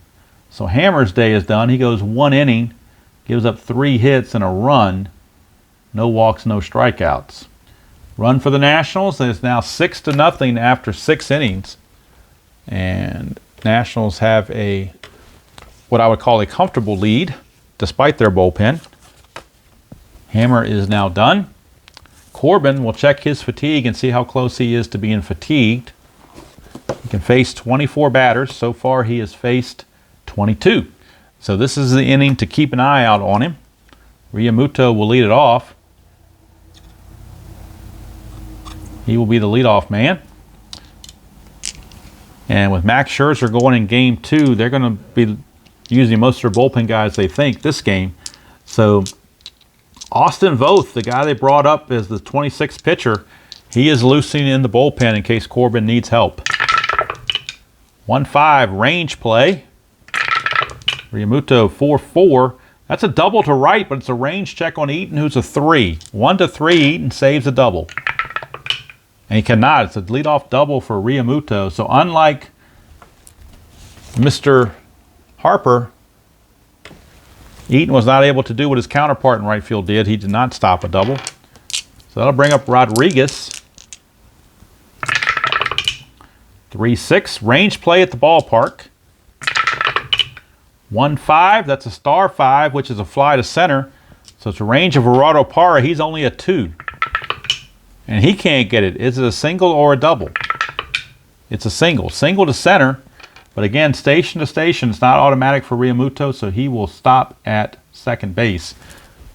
So Hammer's day is done. He goes 1 inning, gives up 3 hits and a run. No walks, no strikeouts. Run for the Nationals, and it's now 6-0 after 6 innings. And Nationals have a, what I would call a comfortable lead, despite their bullpen. Hammer is now done. Corbin will check his fatigue and see how close he is to being fatigued. He can face 24 batters. So far he has faced 22. So this is the inning to keep an eye out on him. Realmuto will lead it off. He will be the leadoff man. And with Max Scherzer going in game 2, they're going to be using most of their bullpen guys, they think, this game. So Austin Voth, the guy they brought up as the 26th pitcher, he is loosening in the bullpen in case Corbin needs help. 1-5 range play. Realmuto 4-4. That's a double to right, but it's a range check on Eaton, who's a 3. 1-3, Eaton saves a double. And he cannot. It's a leadoff double for Realmuto. So unlike Mr. Harper, Eaton was not able to do what his counterpart in right field did. He did not stop a double. So that'll bring up Rodriguez. 3-6. Range play at the ballpark. 1-5. That's a star 5, which is a fly to center. So it's a range of Gerardo Parra. He's only a 2. And he can't get it. Is it a single or a double? It's a single. Single to center. But again, station to station, it's not automatic for Realmuto, so he will stop at second base.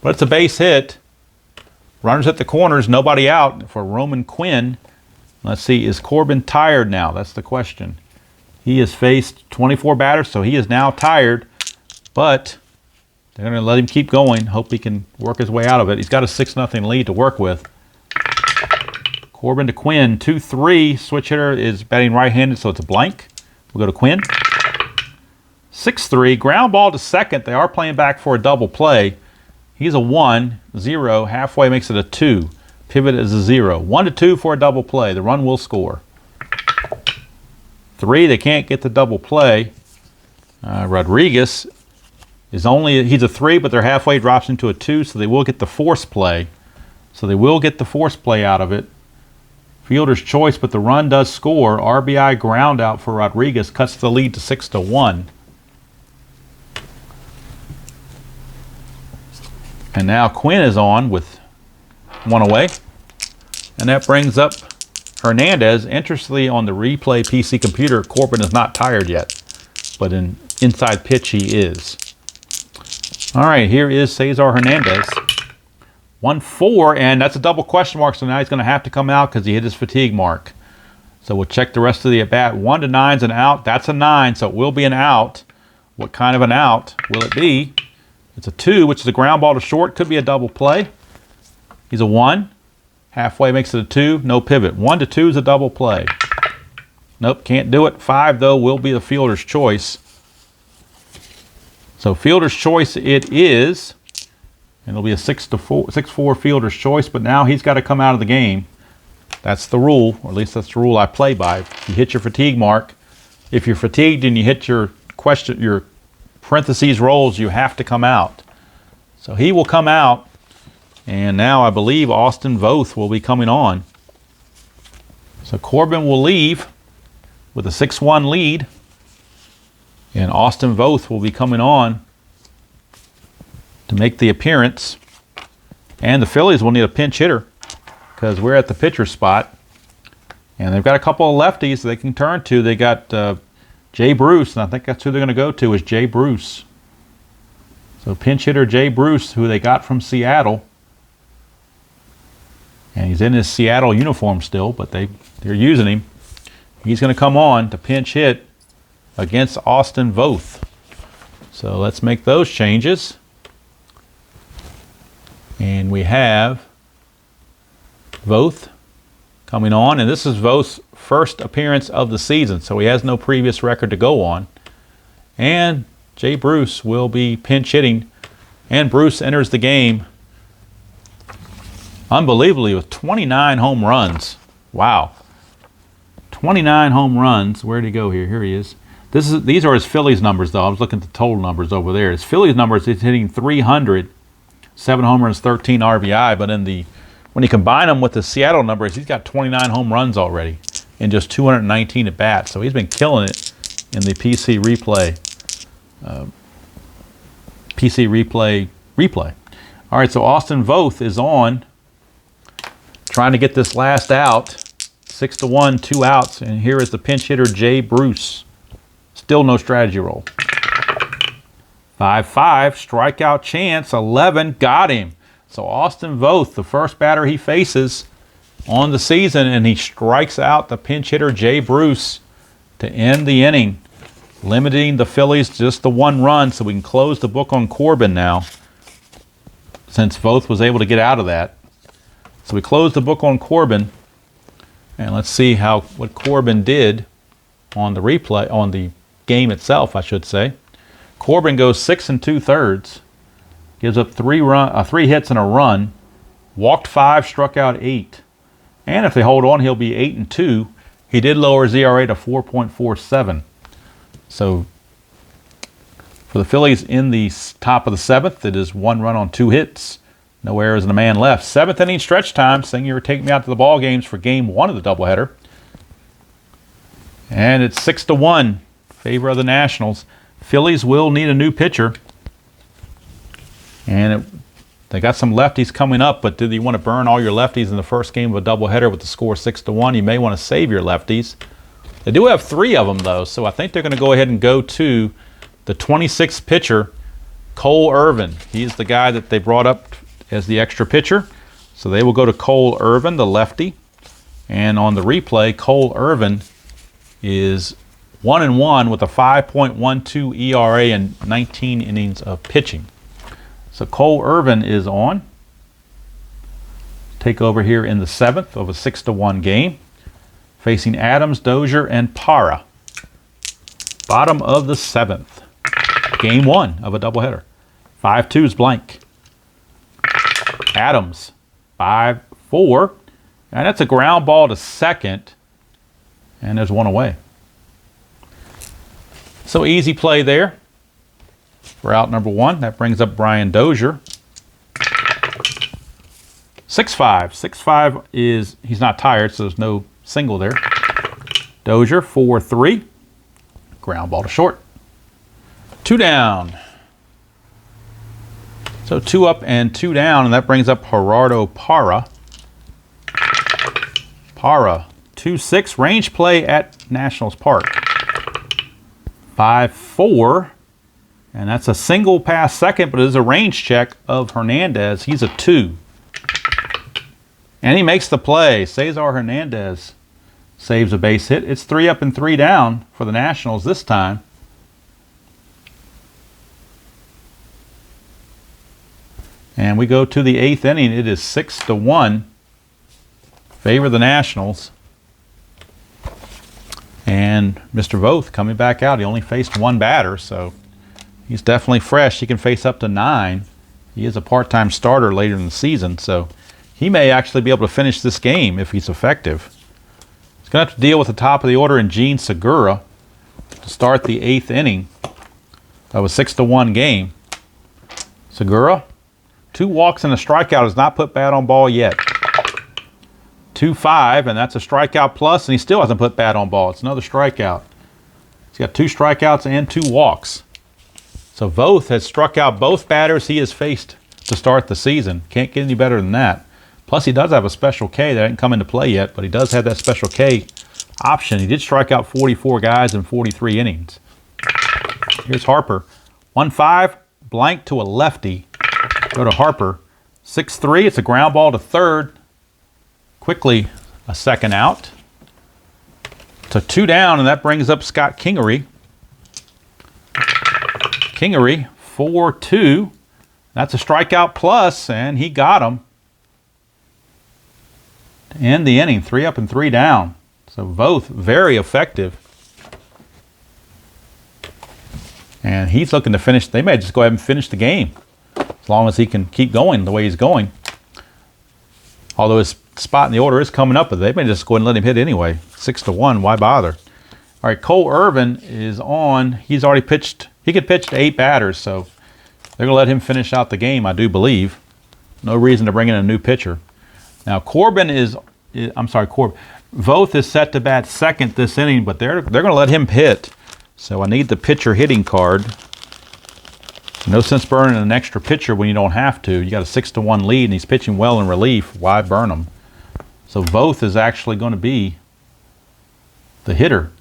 But it's a base hit. Runners at the corners, nobody out for Roman Quinn. Let's see, is Corbin tired now? That's the question. He has faced 24 batters, so he is now tired. But they're going to let him keep going. Hope he can work his way out of it. He's got a 6-0 lead to work with. Corbin to Quinn, 2-3. Switch hitter is batting right-handed, so it's a blank. We'll go to Quinn. 6-3. Ground ball to second. They are playing back for a double play. He's a 1-0. Halfway makes it a 2. Pivot is a 0. 1-2 for a double play. The run will score. 3. They can't get the double play. Rodriguez is he's a 3, but they're halfway, drops into a 2, so they will get the force play. Out of it. Fielder's choice, but the run does score. RBI ground out for Rodriguez, cuts the lead to 6-1. And now Quinn is on with 1 away. And that brings up Hernandez. Interestingly, on the replay PC computer, Corbin is not tired yet. But in inside pitch, he is. All right, here is Cesar Hernandez. 1-4, and that's a double question mark, so now he's going to have to come out because he hit his fatigue mark. So we'll check the rest of the at-bat. 1-9 is an out. That's a 9, so it will be an out. What kind of an out will it be? It's a 2, which is a ground ball to short. Could be a double play. He's a 1. Halfway makes it a 2. No pivot. 1-2 is a double play. Nope, can't do it. 5, though, will be the fielder's choice. So fielder's choice it is. And it'll be a 6-4 fielder's choice, but now he's got to come out of the game. That's the rule, or at least that's the rule I play by. If you hit your fatigue mark, if you're fatigued and you hit your parentheses rolls, you have to come out. So he will come out, and now I believe Austin Voth will be coming on. So Corbin will leave with a 6-1 lead, and Austin Voth will be coming on to make the appearance. And the Phillies will need a pinch hitter because we're at the pitcher spot. And they've got a couple of lefties they can turn to. They got Jay Bruce, and I think that's who they're going to go to, is Jay Bruce. So pinch hitter Jay Bruce, who they got from Seattle. And he's in his Seattle uniform still, but they're using him. He's going to come on to pinch hit against Austin Voth. So let's make those changes. And we have Voth coming on, and this is Voth's first appearance of the season, so he has no previous record to go on. And Jay Bruce will be pinch hitting, and Bruce enters the game unbelievably with 29 home runs. Wow. 29 home runs. Where'd he go here? Here he is. These are his Phillies numbers, though. I was looking at the total numbers over there. His Phillies numbers, he's hitting 300. 7 home runs, 13 RBI, but when you combine them with the Seattle numbers, he's got 29 home runs already in just 219 at bats. So he's been killing it in the PC replay. All right, so Austin Voth is on, trying to get this last out. 6-1, 2 outs, and here is the pinch hitter Jay Bruce. Still no strategy roll. 5-5, strikeout chance, 11, got him. So Austin Voth, the first batter he faces on the season, and he strikes out the pinch hitter Jay Bruce to end the inning, limiting the Phillies to just the 1 run, so we can close the book on Corbin now, since Voth was able to get out of that. So we close the book on Corbin, and let's see what Corbin did on the replay, on the game itself, I should say. Corbin goes 6 2/3, gives up 3 hits and a run, walked 5, struck out 8. And if they hold on, he'll be 8-2. He did lower his ERA to 4.47. So for the Phillies in the top of the 7th, it is 1 run on 2 hits, no errors and a man left. 7th inning stretch time. Singer take me out to the ball games for game 1 of the doubleheader. And it's 6-1, favor of the Nationals. Phillies will need a new pitcher. And they got some lefties coming up, but do you want to burn all your lefties in the first game of a doubleheader with the score 6-1? You may want to save your lefties. They do have 3 of them, though, so I think they're going to go ahead and go to the 26th pitcher, Cole Irvin. He's the guy that they brought up as the extra pitcher. So they will go to Cole Irvin, the lefty. And on the replay, Cole Irvin is 1-1 with a 5.12 ERA and 19 innings of pitching. So Cole Irvin is on. Take over here in the 7th of a 6-1 game, facing Adams, Dozier, and Parra. Bottom of the 7th. Game 1 of a doubleheader. 5-2 is blank. Adams, 5-4. And that's a ground ball to second. And there's one away. So easy play there for out number 1. That brings up Brian Dozier. 6-5. 6-5 is, he's not tired, so there's no single there. Dozier, 4-3. Ground ball to short. 2 down. So 2 up and 2 down, and that brings up Gerardo Parra. Parra, 2-6. Range play at Nationals Park. 5-4. And that's a single pass second, but it is a range check of Hernandez. He's a 2. And he makes the play. Cesar Hernandez saves a base hit. It's 3 up and 3 down for the Nationals this time. And we go to the 8th inning. It is 6-1. Favor the Nationals. And Mr. Voth coming back out. He only faced 1 batter, so he's definitely fresh. He can face up to 9. He is a part-time starter later in the season, so he may actually be able to finish this game if he's effective. He's going to have to deal with the top of the order in Gene Segura to start the 8th inning of a 6-1 game. Segura, 2 walks and a strikeout, has not put bat on ball yet. 2-5, and that's a strikeout plus, and he still hasn't put bat on ball. It's another strikeout. He's got 2 strikeouts and 2 walks. So Voth has struck out both batters he has faced to start the season. Can't get any better than that. Plus, he does have a Special K that hasn't come into play yet, but he does have that Special K option. He did strike out 44 guys in 43 innings. Here's Harper. 1-5, blank to a lefty. Go to Harper. 6-3, it's a ground ball to third. Quickly, a second out. To 2 down, and that brings up Scott Kingery. Kingery, 4-2. That's a strikeout plus, and he got him. To end the inning, 3 up and 3 down. So Voth very effective. And he's looking to finish. They may just go ahead and finish the game as long as he can keep going the way he's going. Although his spot in the order is coming up, but they may just go ahead and let him hit anyway. 6-1, why bother? All right, Cole Irvin is on. He's already pitched. He could pitch to 8 batters, so they're going to let him finish out the game, I do believe. No reason to bring in a new pitcher. Now, Voth is set to bat second this inning, but they're going to let him hit. So I need the pitcher hitting card. No sense burning an extra pitcher when you don't have to. You got a 6-1 lead, and he's pitching well in relief. Why burn him? So Voth is actually going to be the hitter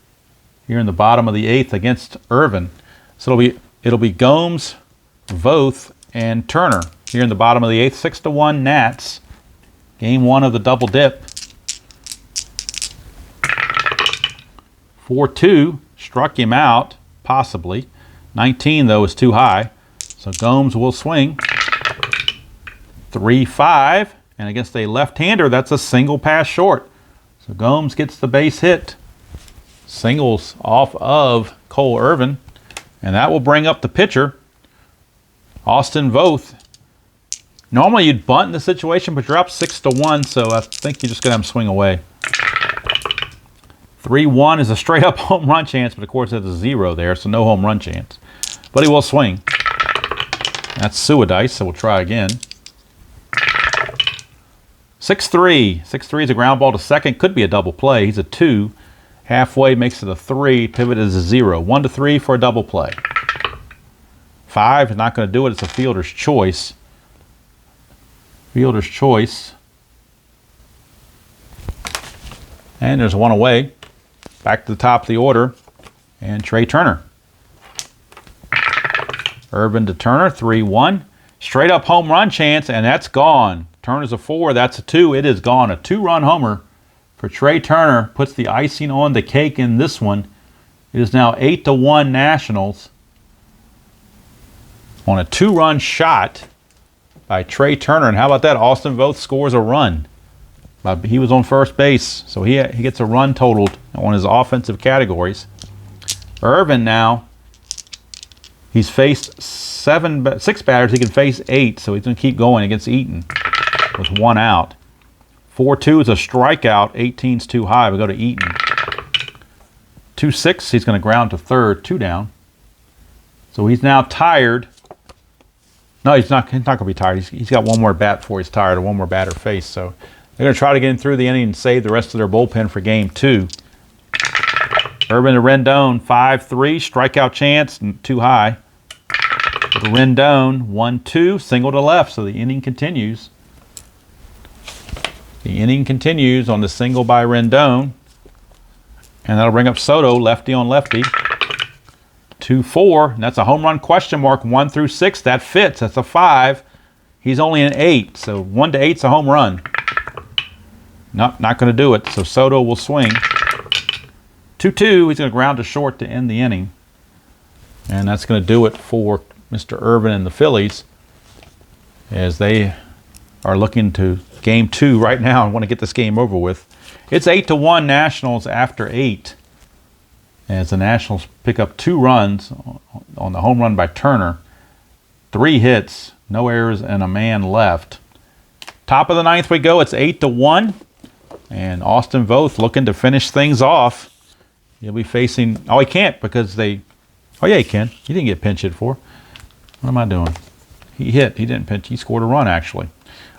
here in the bottom of the 8th against Irvin. So it'll be Gomes, Voth, and Turner here in the bottom of the 8th. 6-1 Nats. Game 1 of the double dip. 4-2, struck him out, possibly. 19, though, is too high. So Gomes will swing. 3-5, and against a left-hander, that's a single pass short. So Gomes gets the base hit. Singles off of Cole Irvin, and that will bring up the pitcher, Austin Voth. Normally you'd bunt in the situation, but you're up 6-1, so I think you're just going to have him swing away. 3-1 is a straight-up home run chance, but of course there's a 0 there, so no home run chance. But he will swing. That's Suadice, so we'll try again. 6-3. 6-3 is a ground ball to second. Could be a double play. He's a 2. Halfway makes it a 3. Pivot is a 0. 1-3 for a double play. 5 is not going to do it. It's a fielder's choice. Fielder's choice. And there's one away. Back to the top of the order. And Trey Turner. Irvin to Turner, 3-1. Straight up home run chance, and that's gone. Turner's a 4, that's a 2. It is gone. A 2-run homer for Trey Turner puts the icing on the cake in this one. It is now 8-1 Nationals on a 2-run shot by Trey Turner. And how about that? Austin Voth scores a run. He was on first base, so he gets a run totaled on his offensive categories. Irvin now, he's faced 6 batters. He can face 8, so he's going to keep going against Eaton with 1 out. 4-2 is a strikeout. 18's too high. We go to Eaton. 2-6, he's going to ground to third. 2 down. So he's now tired. No, he's not going to be tired. He's got 1 more bat before he's tired, or 1 more batter face. So they're going to try to get him through the inning and save the rest of their bullpen for game 2. Irvin to Rendon, 5-3, strikeout chance, too high. To Rendon, 1-2, single to left, so the inning continues. The inning continues on the single by Rendon. And that'll bring up Soto, lefty on lefty. 2-4, and that's a home run question mark, 1 through 6. That fits. That's a 5. He's only an 8, so 1 to 8's a home run. Not going to do it, so Soto will swing. 2-2, he's going to ground to short to end the inning. And that's going to do it for Mr. Irvin and the Phillies, as they are looking to game 2 right now and want to get this game over with. It's 8-1 Nationals after 8, as the Nationals pick up 2 runs on the home run by Turner. 3 hits, no errors, and a man left. Top of the 9th we go. It's 8-1, and Austin Voth looking to finish things off. He'll be facing... Oh, he can't because they... Oh, yeah, he can. He didn't get pinch hit for. What am I doing? He hit. He didn't pinch. He scored a run, actually.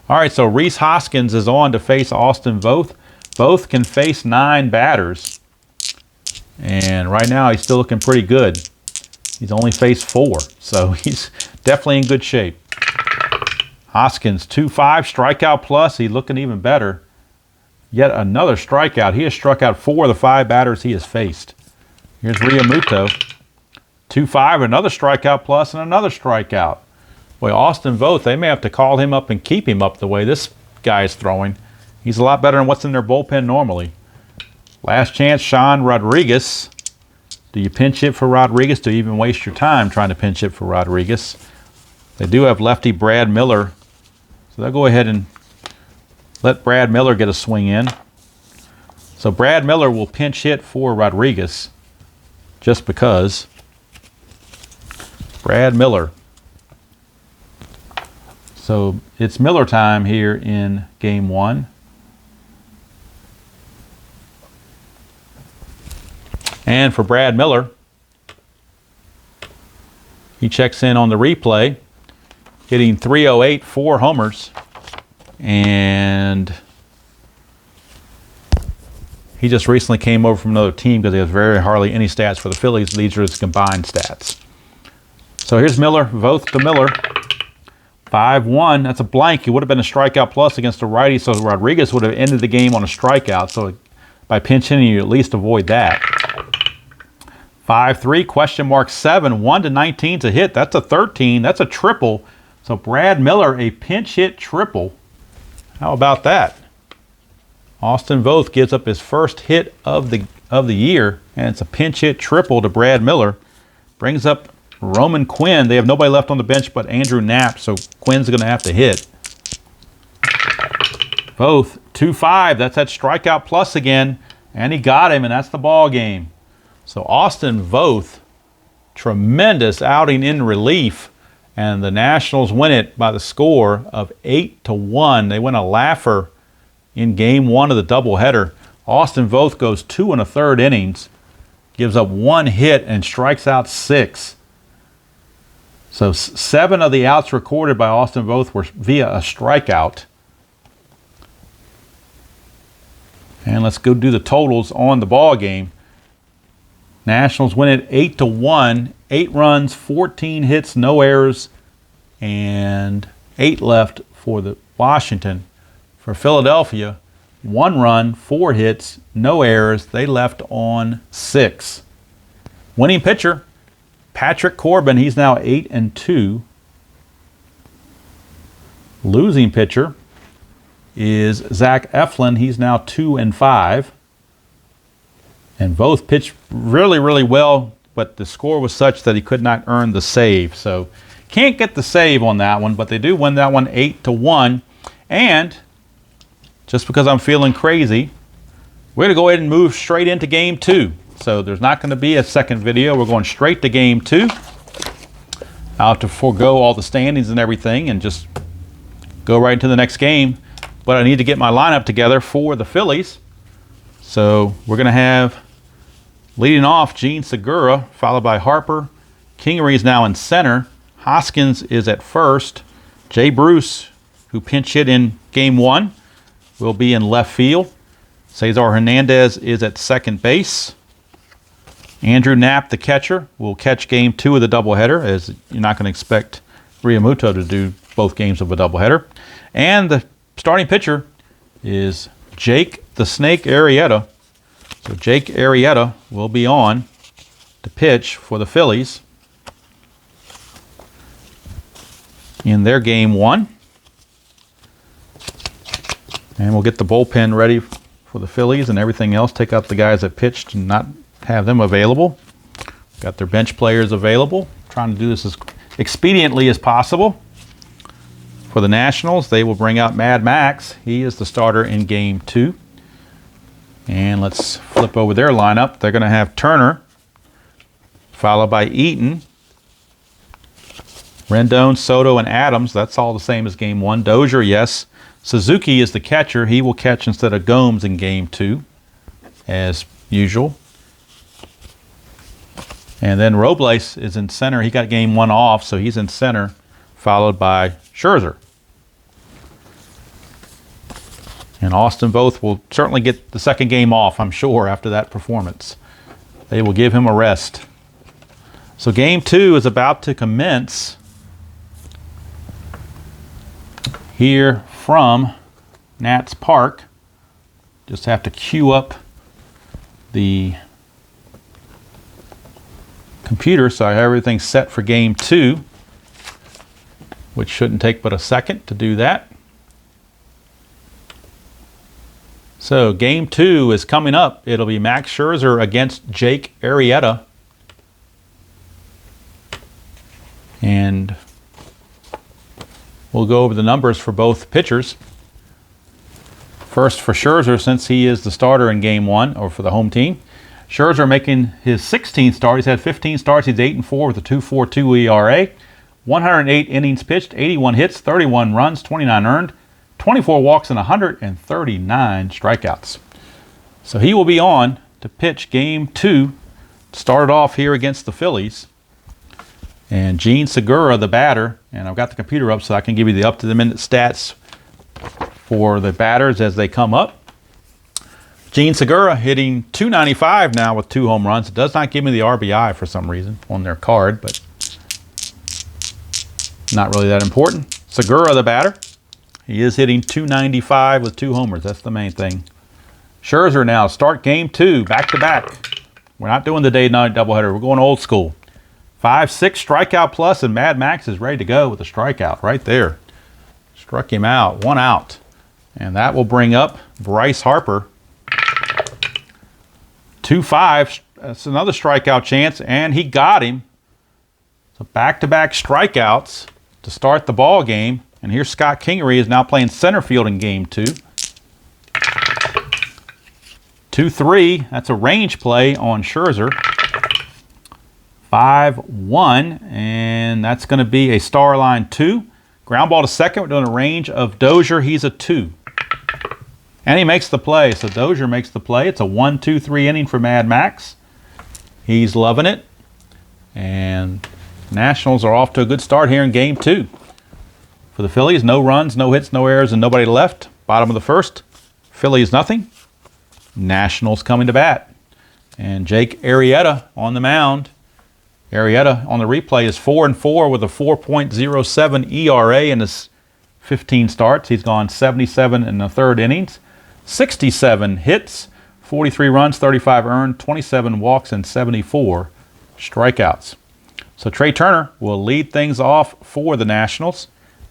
All right, so Rhys Hoskins is on to face Austin Voth. Both can face 9 batters. And right now, he's still looking pretty good. He's only faced 4, so he's definitely in good shape. Hoskins, 2-5, strikeout plus. He's looking even better. Yet another strikeout. He has struck out 4 of the 5 batters he has faced. Here's Realmuto. 2-5, another strikeout plus, and another strikeout. Boy, Austin Voth, they may have to call him up and keep him up the way this guy is throwing. He's a lot better than what's in their bullpen normally. Last chance, Sean Rodriguez. Do you pinch hit for Rodriguez? Do you even waste your time trying to pinch hit for Rodriguez? They do have lefty Brad Miller, so they'll go ahead and let Brad Miller get a swing in. So Brad Miller will pinch hit for Rodriguez just because. Brad Miller. So it's Miller time here in game 1. And for Brad Miller, he checks in on the replay, hitting .308, 4 homers. And he just recently came over from another team because he has very hardly any stats for the Phillies. These are his combined stats. So here's Miller, Voth to Miller. 5-1, that's a blank. It would have been a strikeout plus against a righty, so Rodriguez would have ended the game on a strikeout. So by pinch hitting, you at least avoid that. 5-3, question mark 7, 1 to 19's a hit. That's a 13, that's a triple. So Brad Miller, a pinch hit triple. How about that? Austin Voth gives up his first hit of the year, and it's a pinch hit triple to Brad Miller. Brings up Roman Quinn. They have nobody left on the bench but Andrew Knapp, so Quinn's going to have to hit. Voth, 2-5. That's that strikeout plus again, and he got him, and that's the ball game. So Austin Voth, tremendous outing in relief. And the Nationals win it by the score of 8-1. They win a laugher in game 1 of the doubleheader. Austin Voth goes 2 1/3 innings, gives up 1 hit, and strikes out 6. So 7 of the outs recorded by Austin Voth were via a strikeout. And let's go do the totals on the ball game. Nationals win it 8-1. 8 runs, 14 hits, no errors, and 8 left for the Washington. For Philadelphia, 1 run, 4 hits, no errors. They left on 6. Winning pitcher, Patrick Corbin, he's now 8-2. Losing pitcher is Zach Eflin. He's now 2-5. And both pitched really, really well, but the score was such that he could not earn the save. So can't get the save on that one, but they do win that one 8-1. And just because I'm feeling crazy, we're going to go ahead and move straight into game 2. So there's not going to be a second video. We're going straight to game 2. I'll have to forego all the standings and everything and just go right into the next game. But I need to get my lineup together for the Phillies. So we're going to have leading off Gene Segura, followed by Harper. Kingery is now in center. Hoskins is at first. Jay Bruce, who pinch hit in game 1, will be in left field. Cesar Hernandez is at second base. Andrew Knapp, the catcher, will catch game 2 of the doubleheader, as you're not going to expect Realmuto to do both games of a doubleheader. And the starting pitcher is Jake the Snake Arrieta. So Jake Arrieta will be on to pitch for the Phillies in their game 1. And we'll get the bullpen ready for the Phillies and everything else. Take out the guys that pitched and not have them available. Got their bench players available. Trying to do this as expediently as possible. For the Nationals, they will bring out Mad Max. He is the starter in game 2. And let's flip over their lineup. They're going to have Turner, followed by Eaton, Rendon, Soto, and Adams. That's all the same as game 1. Dozier, yes. Suzuki is the catcher. He will catch instead of Gomes in game 2, as usual. And then Robles is in center. He got game 1 off, so he's in center, followed by Scherzer. And Austin Voth will certainly get the second game off, I'm sure, after that performance. They will give him a rest. So game 2 is about to commence here from Nats Park. Just have to queue up the computer so I have everything set for game 2, which shouldn't take but a second to do that. So game 2 is coming up. It'll be Max Scherzer against Jake Arrieta. And we'll go over the numbers for both pitchers. First for Scherzer, since he is the starter in game 1, or for the home team. Scherzer making his 16th start. He's had 15 starts. He's 8-4 with a 2.42 ERA. 108 innings pitched, 81 hits, 31 runs, 29 earned, 24 walks, and 139 strikeouts. So he will be on to pitch game 2, start it off here against the Phillies. And Gene Segura, the batter, and I've got the computer up so I can give you the up-to-the-minute stats for the batters as they come up. Gene Segura hitting .295 now with 2 home runs. It does not give me the RBI for some reason on their card, but not really that important. Segura, the batter, he is hitting .295 with 2 homers. That's the main thing. Scherzer now, start game 2, back-to-back. We're not doing the day-night doubleheader. We're going old school. 5-6 strikeout plus, and Mad Max is ready to go with a strikeout right there. Struck him out, 1 out. And that will bring up Bryce Harper. 2-5, that's another strikeout chance, and he got him. So back-to-back strikeouts to start the ball game. And here's Scott Kingery is now playing center field in game 2. 2-3, that's a range play on Scherzer. 5-1, and that's going to be a star line 2. Ground ball to second. We're doing a range of Dozier. He's a 2. And he makes the play. So Dozier makes the play. It's a 1-2-3 inning for Mad Max. He's loving it. And Nationals are off to a good start here in game 2. For the Phillies, no runs, no hits, no errors, and nobody left. Bottom of the first. Phillies nothing. Nationals coming to bat. And Jake Arrieta on the mound. Arrieta on the replay is 4-4 with a 4.07 ERA in his 15 starts. He's gone 77 in the third innings, 67 hits, 43 runs, 35 earned, 27 walks, and 74 strikeouts. So Trey Turner will lead things off for the Nationals.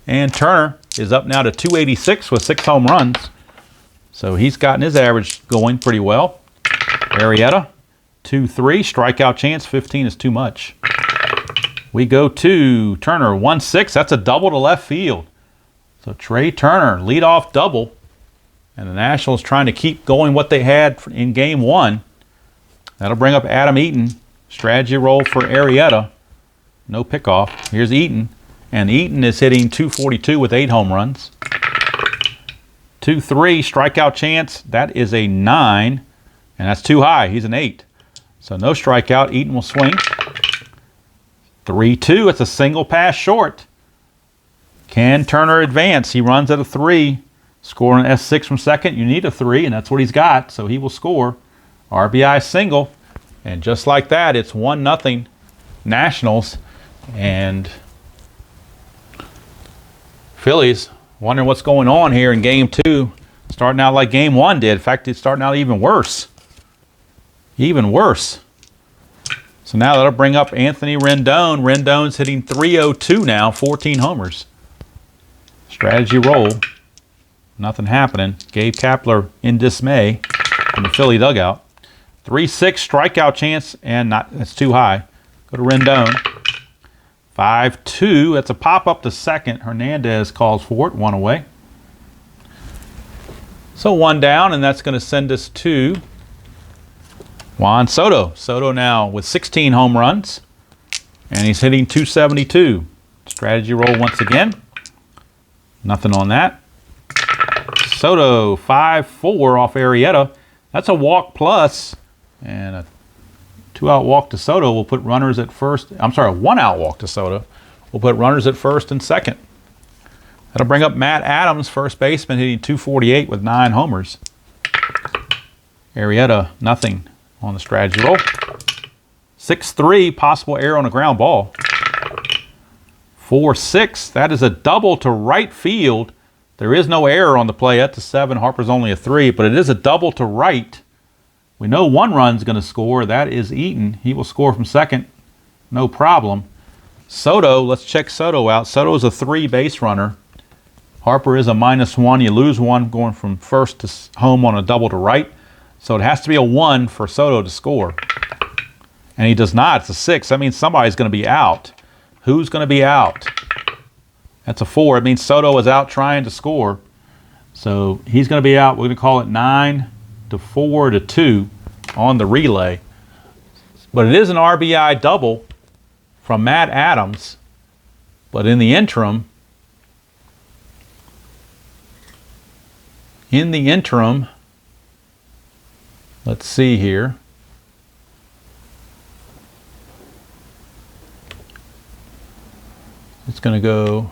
And Turner is up now to 286 with 6 home runs. So he's gotten his average going pretty well. Arrieta, 2-3. Strikeout chance, 15 is too much. We go to Turner, 1-6. That's a double to left field. So Trey Turner, leadoff double. And the Nationals trying to keep going what they had in Game 1. That'll bring up Adam Eaton. Strategy roll for Arrieta. No pickoff. Here's Eaton. And Eaton is hitting 242 with 8 home runs. 2-3. Strikeout chance. That is a 9. And that's too high. He's an 8. So no strikeout. Eaton will swing. 3-2. It's a single pass short. Can Turner advance? He runs at a 3. Scoring an S6 from second. You need a 3, and that's what he's got. So he will score. RBI single. And just like that, it's 1-0 Nationals. And Phillies wondering what's going on here in Game 2. Starting out like Game 1 did. In fact, it's starting out even worse. Even worse. So now that'll bring up Anthony Rendon. Rendon's hitting 302 now, 14 homers. Strategy roll. Nothing happening. Gabe Kapler in dismay from the Philly dugout. 3-6 strikeout chance, and that's too high. Go to Rendon. 5-2. That's a pop up to second. Hernandez calls for it. 1 away. So 1 down, and that's going to send us to Juan Soto. Soto now with 16 home runs, and he's hitting 272. Strategy roll once again. Nothing on that. Soto 5-4 off Arrieta. That's a walk plus, and a 2-out walk to Soto will put runners at first. I'm sorry, a 1-out walk to Soto will put runners at first and second. That'll bring up Matt Adams, first baseman, hitting 248 with 9 homers. Arrieta, nothing on the strategy roll. 6-3, possible error on a ground ball. 4-6, that is a double to right field. There is no error on the play. That's a 7. Harper's only a 3, but it is a double to right. We know 1 run's going to score. That is Eaton. He will score from second. No problem. Soto, let's check Soto out. Soto is a 3 base runner. Harper is a -1. You lose 1 going from first to home on a double to right. So it has to be a 1 for Soto to score. And he does not. It's a 6. That means somebody's going to be out. Who's going to be out? That's a 4. It means Soto is out trying to score. So he's going to be out. We're going to call it 9-4-2 on the relay. But it is an RBI double from Matt Adams. But in the interim, let's see here. It's going to go.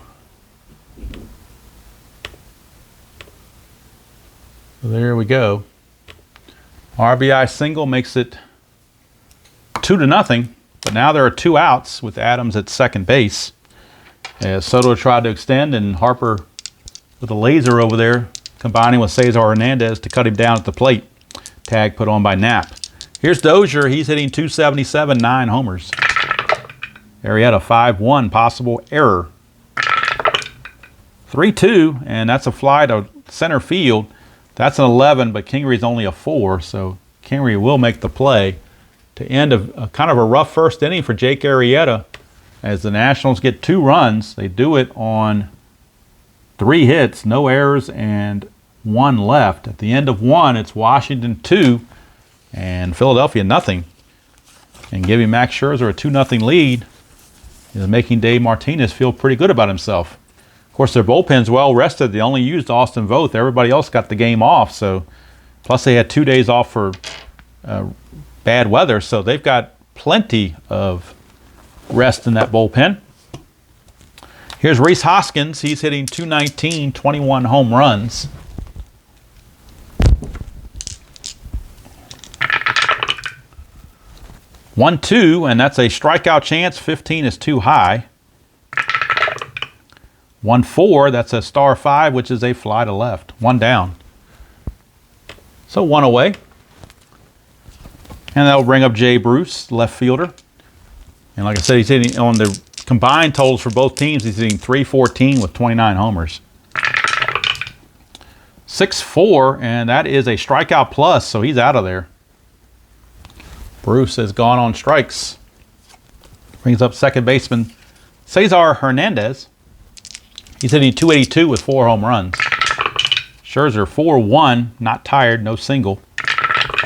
There we go. RBI single makes it 2-0, but now there are 2 outs with Adams at second base. As Soto tried to extend, and Harper with a laser over there, combining with Cesar Hernandez to cut him down at the plate. Tag put on by Knapp. Here's Dozier. He's hitting 277, 9 homers. Arrieta 5-1, possible error. 3-2, and that's a fly to center field. That's an 11, but Kingery's only a 4, so Kingery will make the play to end a kind of a rough first inning for Jake Arrieta. As the Nationals get 2 runs, they do it on 3 hits, no errors, and 1 left. At the end of 1, it's Washington 2 and Philadelphia nothing. And giving Max Scherzer a 2-0 lead is making Dave Martinez feel pretty good about himself. Of course, their bullpen's well rested. They only used Austin Voth. Everybody else got the game off. So, plus they had 2 days off for bad weather. So they've got plenty of rest in that bullpen. Here's Rhys Hoskins. He's hitting 219, 21 home runs. One, 2, and that's a strikeout chance. 15 is too high. 1-4, that's a star 5, which is a fly to left. 1 down. So 1 away. And that'll bring up Jay Bruce, left fielder. And like I said, he's hitting on the combined totals for both teams. He's hitting .314 with 29 homers. 6-4, and that is a strikeout plus, so he's out of there. Bruce has gone on strikes. Brings up second baseman Cesar Hernandez. He's hitting .282 with 4 home runs. Scherzer 4-1, not tired, no single.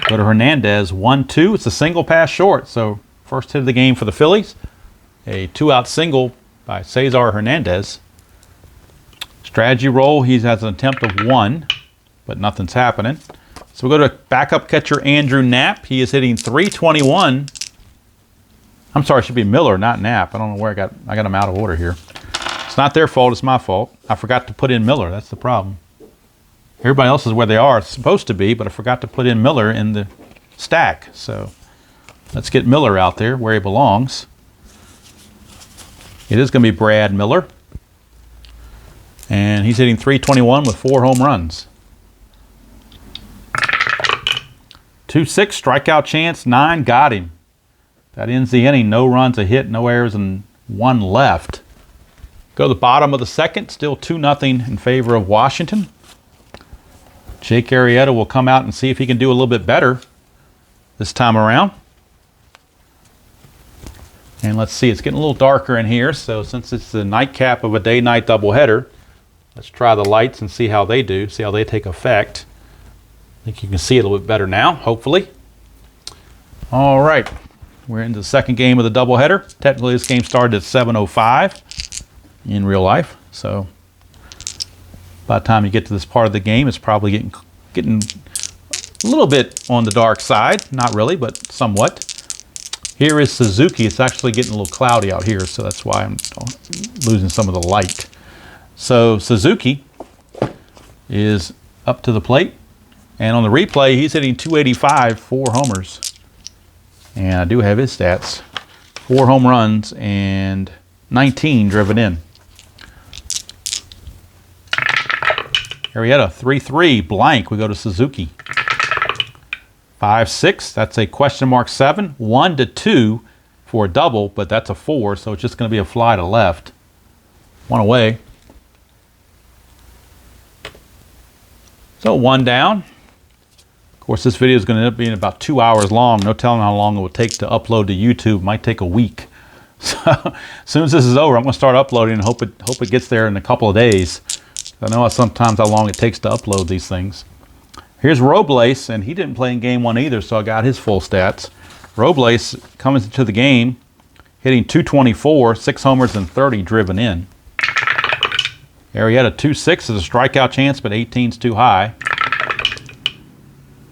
Go to Hernandez, 1-2. It's a single pass short, so first hit of the game for the Phillies. A 2-out single by Cesar Hernandez. Strategy roll, he has an attempt of 1, but nothing's happening. So we'll go to backup catcher Andrew Knapp. He is hitting .321. I'm sorry, it should be Miller, not Knapp. I don't know where I got him out of order here. It's not their fault, it's my fault. I forgot to put in Miller, that's the problem. Everybody else is where they are, it's supposed to be, but I forgot to put in Miller in the stack. So let's get Miller out there where he belongs. It is going to be Brad Miller. And he's hitting .321 with 4 home runs. 2-6, strikeout chance, 9, got him. That ends the inning. No runs, a hit, no errors, and 1 left. Go to the bottom of the second, still 2-0 in favor of Washington. Jake Arrieta will come out and see if he can do a little bit better this time around. And let's see, it's getting a little darker in here, so since it's the nightcap of a day-night doubleheader, let's try the lights and see how they do, see how they take effect. I think you can see it a little bit better now, hopefully. All right, we're into the second game of the doubleheader. Technically, this game started at 7:05 in real life, so by the time you get to this part of the game, it's probably getting a little bit on the dark side. Not really, but somewhat. Here is Suzuki. It's actually getting a little cloudy out here, so that's why I'm losing some of the light. So Suzuki is up to the plate. And on the replay, he's hitting .285, 4 homers. And I do have his stats. 4 home runs and 19 driven in. Arrieta, 3-3, blank. We go to Suzuki. 5-6, that's a question mark 7. 1-2 for a double, but that's a 4, so it's just going to be a fly to left. 1 away. So 1 down. Of course, this video is going to end up being about 2 hours long. No telling how long it will take to upload to YouTube. It might take a week. So as soon as this is over, I'm going to start uploading and hope it gets there in a couple of days. I know sometimes how long it takes to upload these things. Here's Robles, and he didn't play in game 1 either, so I got his full stats. Robles comes into the game, hitting .224, 6 homers and 30 driven in. Arrieta, 2-6 is a strikeout chance, but 18's too high.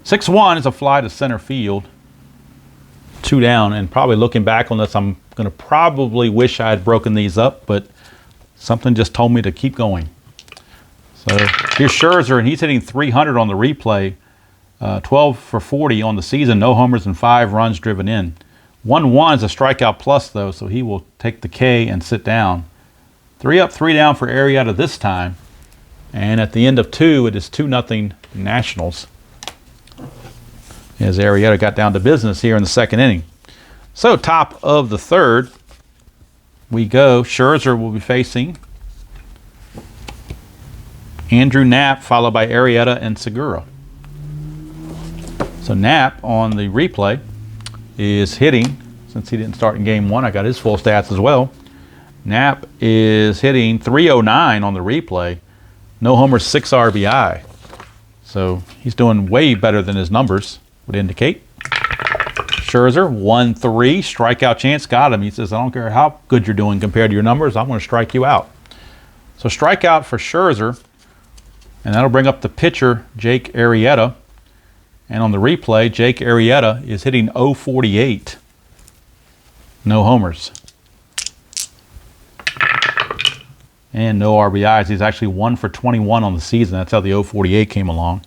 6-1 is a fly to center field. 2 down, and probably looking back on this, I'm going to probably wish I had broken these up, but something just told me to keep going. So here's Scherzer, and he's hitting .300 on the replay. 12 for 40 on the season, no homers and 5 runs driven in. 1-1 is a strikeout plus, though, so he will take the K and sit down. 3 up, 3 down for Arrieta this time. And at the end of 2, it is 2-0 Nationals, as Arrieta got down to business here in the second inning. So top of the third, we go. Scherzer will be facing Andrew Knapp, followed by Arrieta and Segura. So Knapp on the replay is hitting, since he didn't start in game 1, I got his full stats as well. Knapp is hitting .309 on the replay. No homers, 6 RBI. So he's doing way better than his numbers would indicate. Scherzer, 1-3, strikeout chance, got him. He says, I don't care how good you're doing compared to your numbers, I'm going to strike you out. So strikeout for Scherzer, and that'll bring up the pitcher, Jake Arrieta. And on the replay, Jake Arrieta is hitting .048. No homers. And no RBIs. He's actually 1 for 21 on the season. That's how the .048 came along.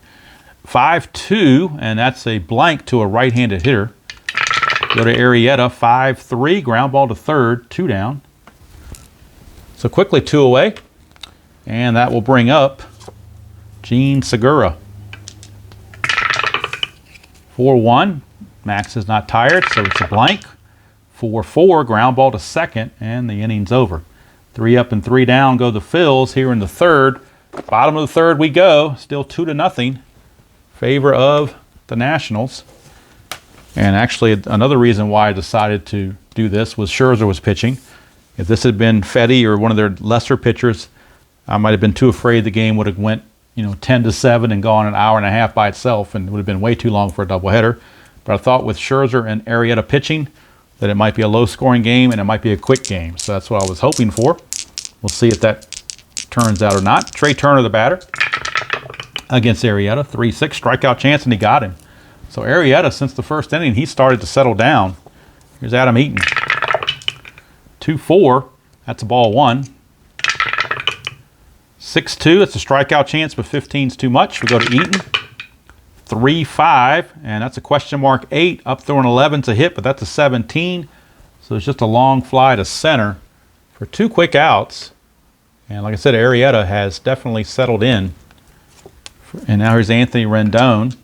5-2, and that's a blank to a right-handed hitter. Go to Arrieta, 5-3, ground ball to third, 2 down. So quickly 2 away, and that will bring up Gene Segura. 4-1, Max is not tired, so it's a blank. 4-4, ground ball to second, and the inning's over. 3 up and 3 down go the Phils here in the third. Bottom of the third we go, still 2-0, favor of the Nationals. And actually, another reason why I decided to do this was Scherzer was pitching. If this had been Fetty or one of their lesser pitchers, I might have been too afraid the game would have went, 10-7 and gone an hour and a half by itself, and it would have been way too long for a doubleheader. But I thought with Scherzer and Arrieta pitching that it might be a low-scoring game and it might be a quick game. So that's what I was hoping for. We'll see if that turns out or not. Trey Turner, the batter, against Arrieta. 3-6, strikeout chance, and he got him. So Arrieta, since the first inning, he started to settle down. Here's Adam Eaton. 2-4, that's a ball one. 6-2, it's a strikeout chance, but 15's too much. We go to Eaton. 3-5, and that's a question mark 8. Up throwing 11's a hit, but that's a 17. So it's just a long fly to center for 2 quick outs. And like I said, Arrieta has definitely settled in. And now here's Anthony Rendon.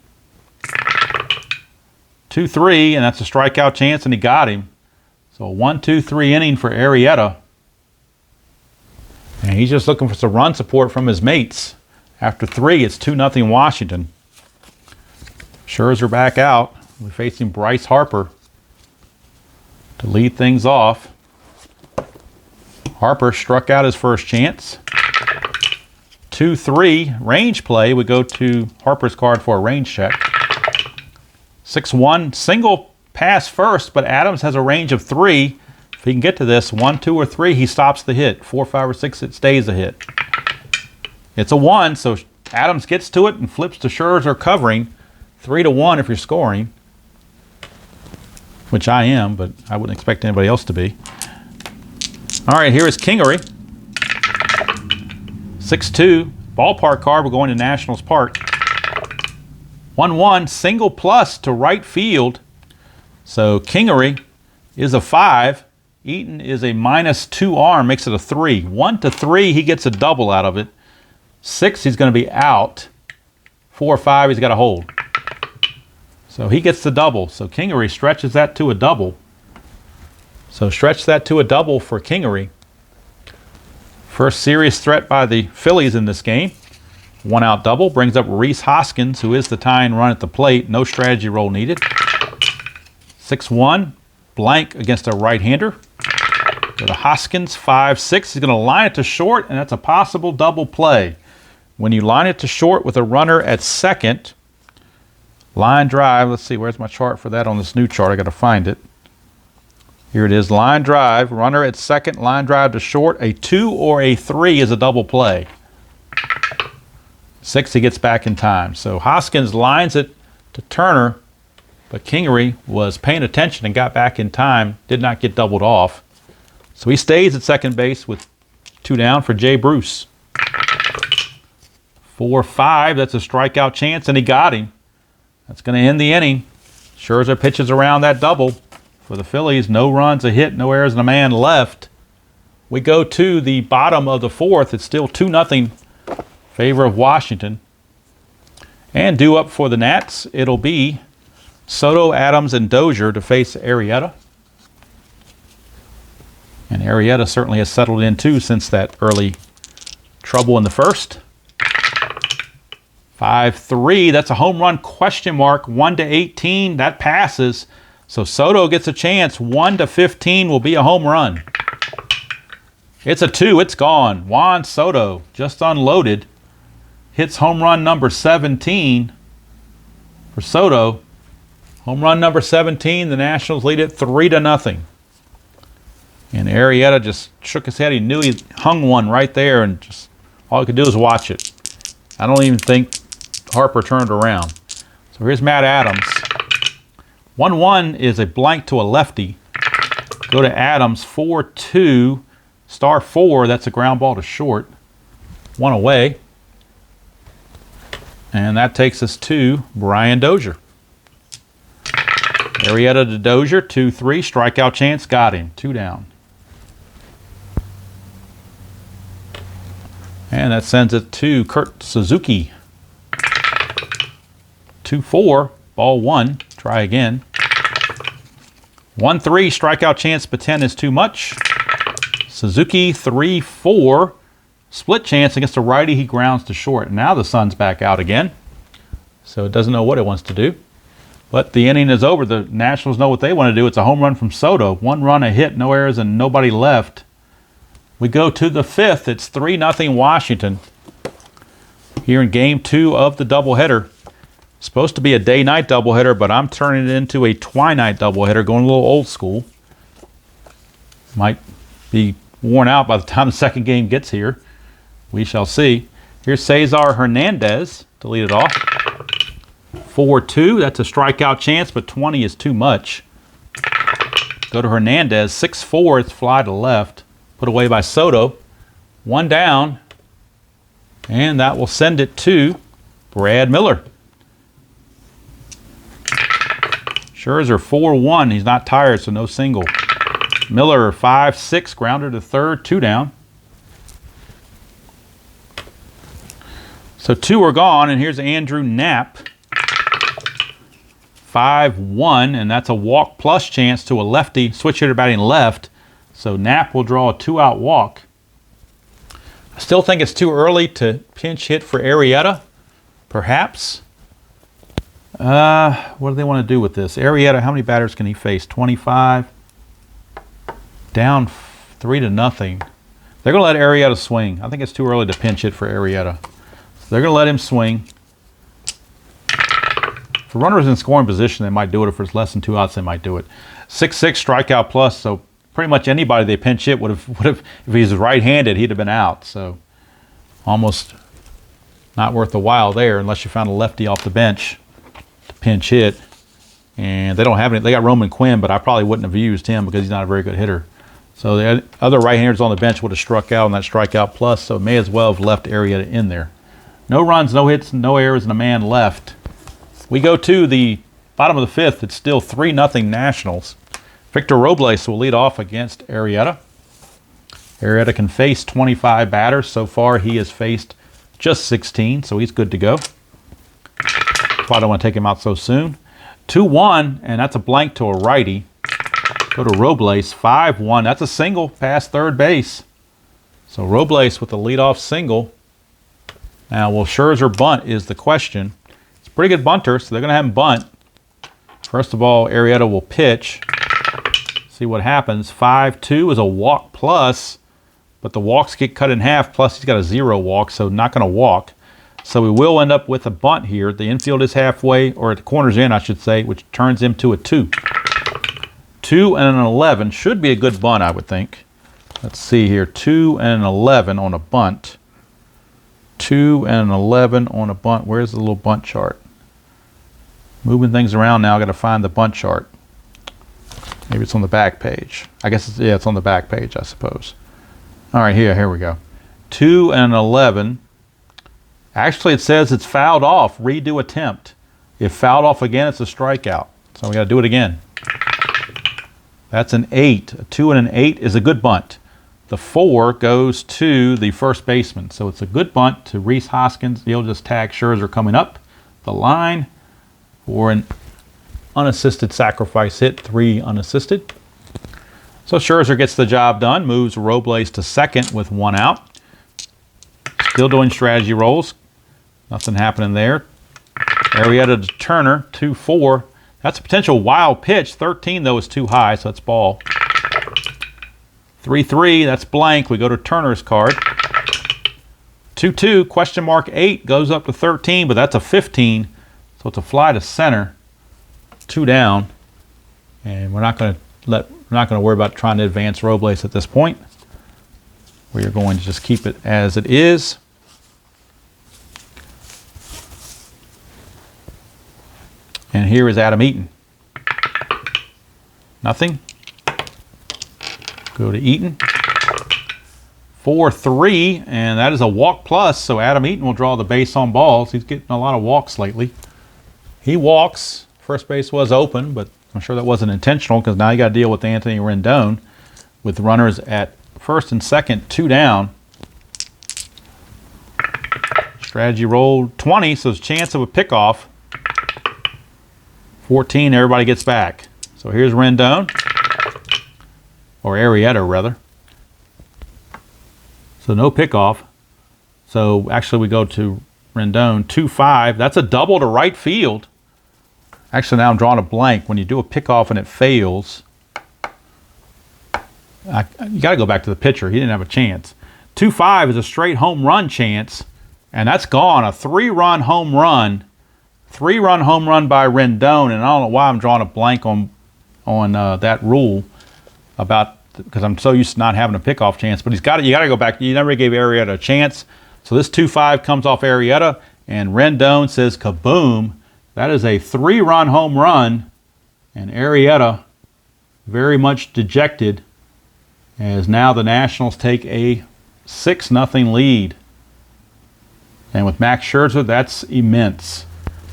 2-3, and that's a strikeout chance, and he got him. So a 1-2-3 inning for Arrieta. And he's just looking for some run support from his mates. After 3, it's 2-0 Washington. Scherzer back out. We're facing Bryce Harper to lead things off. Harper struck out his first chance. 2-3, range play. We go to Harper's card for a range check. 6-1, single pass first, but Adams has a range of 3. If he can get to this, 1, 2, or 3, he stops the hit. 4, 5, or 6, it stays a hit. It's a 1, so Adams gets to it and flips to Scherzer covering. 3-1 if you're scoring, which I am, but I wouldn't expect anybody else to be. All right, here is Kingery. 6-2, ballpark card. We're going to Nationals Park. 1-1, single plus to right field. So Kingery is a 5. Eaton is a -2 arm, makes it a 3. 1-3, he gets a double out of it. 6, he's going to be out. 4, 5, he's got to hold. So he gets the double. So Kingery stretches that to a double. So stretch that to a double for Kingery. First serious threat by the Phillies in this game. 1-out double brings up Rhys Hoskins, who is the tying run at the plate. No strategy roll needed. 6-1, blank against a right-hander. Go to Hoskins, 5-6. He's going to line it to short, and that's a possible double play. When you line it to short with a runner at second, line drive, let's see, where's my chart for that on this new chart? I got to find it. Here it is, line drive, runner at second, line drive to short. A 2 or a 3 is a double play. 6, he gets back in time. So Hoskins lines it to Turner, but Kingery was paying attention and got back in time, did not get doubled off. So he stays at second base with 2 down for Jay Bruce. 4-5, that's a strikeout chance, and he got him. That's going to end the inning. Scherzer pitches around that double for the Phillies. No runs, a hit, no errors, and a man left. We go to the bottom of the 4th. It's still 2-0 favor of Washington. And due up for the Nats, it'll be Soto, Adams, and Dozier to face Arrieta. And Arrieta certainly has settled in too since that early trouble in the first. 5-3, that's a home run question mark. 1-18, that passes. So Soto gets a chance. 1-15 will be a home run. It's a 2, it's gone. Juan Soto just unloaded. Hits home run number 17 for Soto. Home run number 17, the Nationals lead it 3-0. And Arrieta just shook his head. He knew he hung one right there, and just all he could do was watch it. I don't even think Harper turned around. So here's Matt Adams. 1-1 is a blank to a lefty. Go to Adams, 4-2, star 4. That's a ground ball to short. 1 away. And that takes us to Brian Dozier. Arrieta to Dozier, 2-3, strikeout chance, got him, 2 down. And that sends it to Kurt Suzuki. 2-4, ball 1, try again. 1-3, strikeout chance, but 10 is too much. Suzuki 3-4, split chance against a righty. He grounds to short. Now the sun's back out again, so it doesn't know what it wants to do. But the inning is over. The Nationals know what they want to do. It's a home run from Soto. 1 run, a hit, no errors, and nobody left. We go to the 5th. It's 3-0 Washington here in Game 2 of the doubleheader. Supposed to be a day-night doubleheader, but I'm turning it into a twilight doubleheader, going a little old school. Might be worn out by the time the second game gets here. We shall see. Here's Cesar Hernandez to lead it off. 4-2, that's a strikeout chance, but 20 is too much. Go to Hernandez, 6-4, it's fly to left. Put away by Soto. 1 down, and that will send it to Brad Miller. Scherzer 4-1, he's not tired, so no single. Miller 5-6, grounder to third, 2 down. So 2 are gone, and here's Andrew Knapp. 5-1, and that's a walk plus chance to a lefty. Switch hitter batting left, so Knapp will draw a 2-out walk. I still think it's too early to pinch hit for Arrieta, perhaps. What do they want to do with this? Arrieta, how many batters can he face? 25. Down 3-0. They're going to let Arrieta swing. I think it's too early to pinch hit for Arrieta. So they're going to let him swing. For runners in scoring position, they might do it. If there's less than 2 outs, they might do it. 6-6 strikeout plus, so pretty much anybody they pinch hit would have if he's right-handed, he'd have been out. So almost not worth the while there unless you found a lefty off the bench to pinch hit. And they don't have any. They got Roman Quinn, but I probably wouldn't have used him because he's not a very good hitter. So the other right-handers on the bench would have struck out on that strikeout plus, so may as well have left Arrieta in there. No runs, no hits, no errors, and a man left. We go to the bottom of the 5th. It's still 3-0 Nationals. Victor Robles will lead off against Arrieta. Arrieta can face 25 batters. So far, he has faced just 16, so he's good to go. Probably don't want to take him out so soon. 2-1, and that's a blank to a righty. Go to Robles, 5-1. That's a single past third base. So Robles with the leadoff single. Now, will Scherzer bunt is the question. It's a pretty good bunter, so they're going to have him bunt. First of all, Arrieta will pitch. See what happens. 5-2 is a walk plus, but the walks get cut in half, plus he's got a 0 walk, so not going to walk. So we will end up with a bunt here. The infield is halfway, or at the corner's in, I should say, which turns him to a 2. 2 and an 11 should be a good bunt, I would think. Let's see here. 2 and an 11 on a bunt. 2 and an 11 on a bunt. Where's the little bunt chart? Moving things around now. I got to find the bunt chart. Maybe it's on the back page. I guess it's on the back page, I suppose. All right, here we go. 2 and an 11. Actually, it says it's fouled off. Redo attempt. If fouled off again, it's a strikeout. So we got to do it again. That's an 8. A 2 and an 8 is a good bunt. The 4 goes to the first baseman. So it's a good bunt to Rhys Hoskins. He'll just tag Scherzer coming up the line for an unassisted sacrifice hit, 3 unassisted. So Scherzer gets the job done, moves Robles to second with 1 out. Still doing strategy rolls. Nothing happening there. Arrieta to Turner, 2-4. That's a potential wild pitch. 13, though, is too high, so that's ball. 3-3, that's blank. We go to Turner's card. 2-2, question mark 8, goes up to 13, but that's a 15. So it's a fly to center. 2 down. And we're not going to worry about trying to advance Robles at this point. We are going to just keep it as it is. And here is Adam Eaton. Nothing. Go to Eaton. 4-3, and that is a walk plus, so Adam Eaton will draw the base on balls. He's getting a lot of walks lately. He walks. First base was open, but I'm sure that wasn't intentional because now you got to deal with Anthony Rendon with runners at first and second, 2 down. Strategy roll 20, so there's a chance of a pickoff. 14, everybody gets back. So here's Rendon. or Arrieta rather. So no pickoff. So actually we go to Rendon, 2-5. That's a double to right field. Actually now I'm drawing a blank. When you do a pickoff and it fails, you got to go back to the pitcher. He didn't have a chance. 2-5 is a straight home run chance, and that's gone. A 3-run home run. 3-run home run by Rendon, and I don't know why I'm drawing a blank on that rule because I'm so used to not having a pickoff chance. But you got to go back. You never gave Arrieta a chance. So this 2-5 comes off Arrieta, and Rendon says kaboom. That is a 3-run home run, and Arrieta very much dejected as now the Nationals take a 6-0 lead. And with Max Scherzer, that's immense.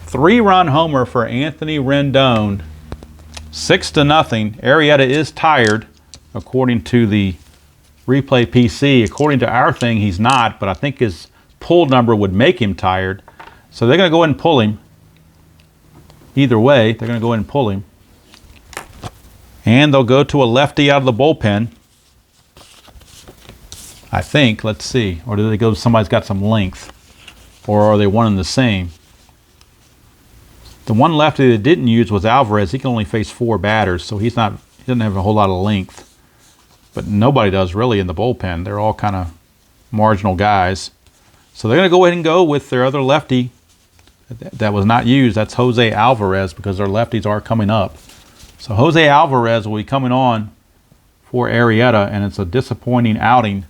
3-run homer for Anthony Rendon. 6-0. Arrieta is tired, according to the replay PC. According to our thing, he's not, but I think his pull number would make him tired. So they're going to go ahead and pull him. Either way, they're going to go ahead and pull him. And they'll go to a lefty out of the bullpen. I think, let's see. Or do they go, somebody's got some length? Or are they one and the same? The one lefty they didn't use was Alvarez. He can only face 4 batters, so he doesn't have a whole lot of length. But nobody does really in the bullpen. They're all kind of marginal guys. So they're going to go ahead and go with their other lefty that was not used. That's Jose Alvarez, because their lefties are coming up. So Jose Alvarez will be coming on for Arrieta, and it's a disappointing outing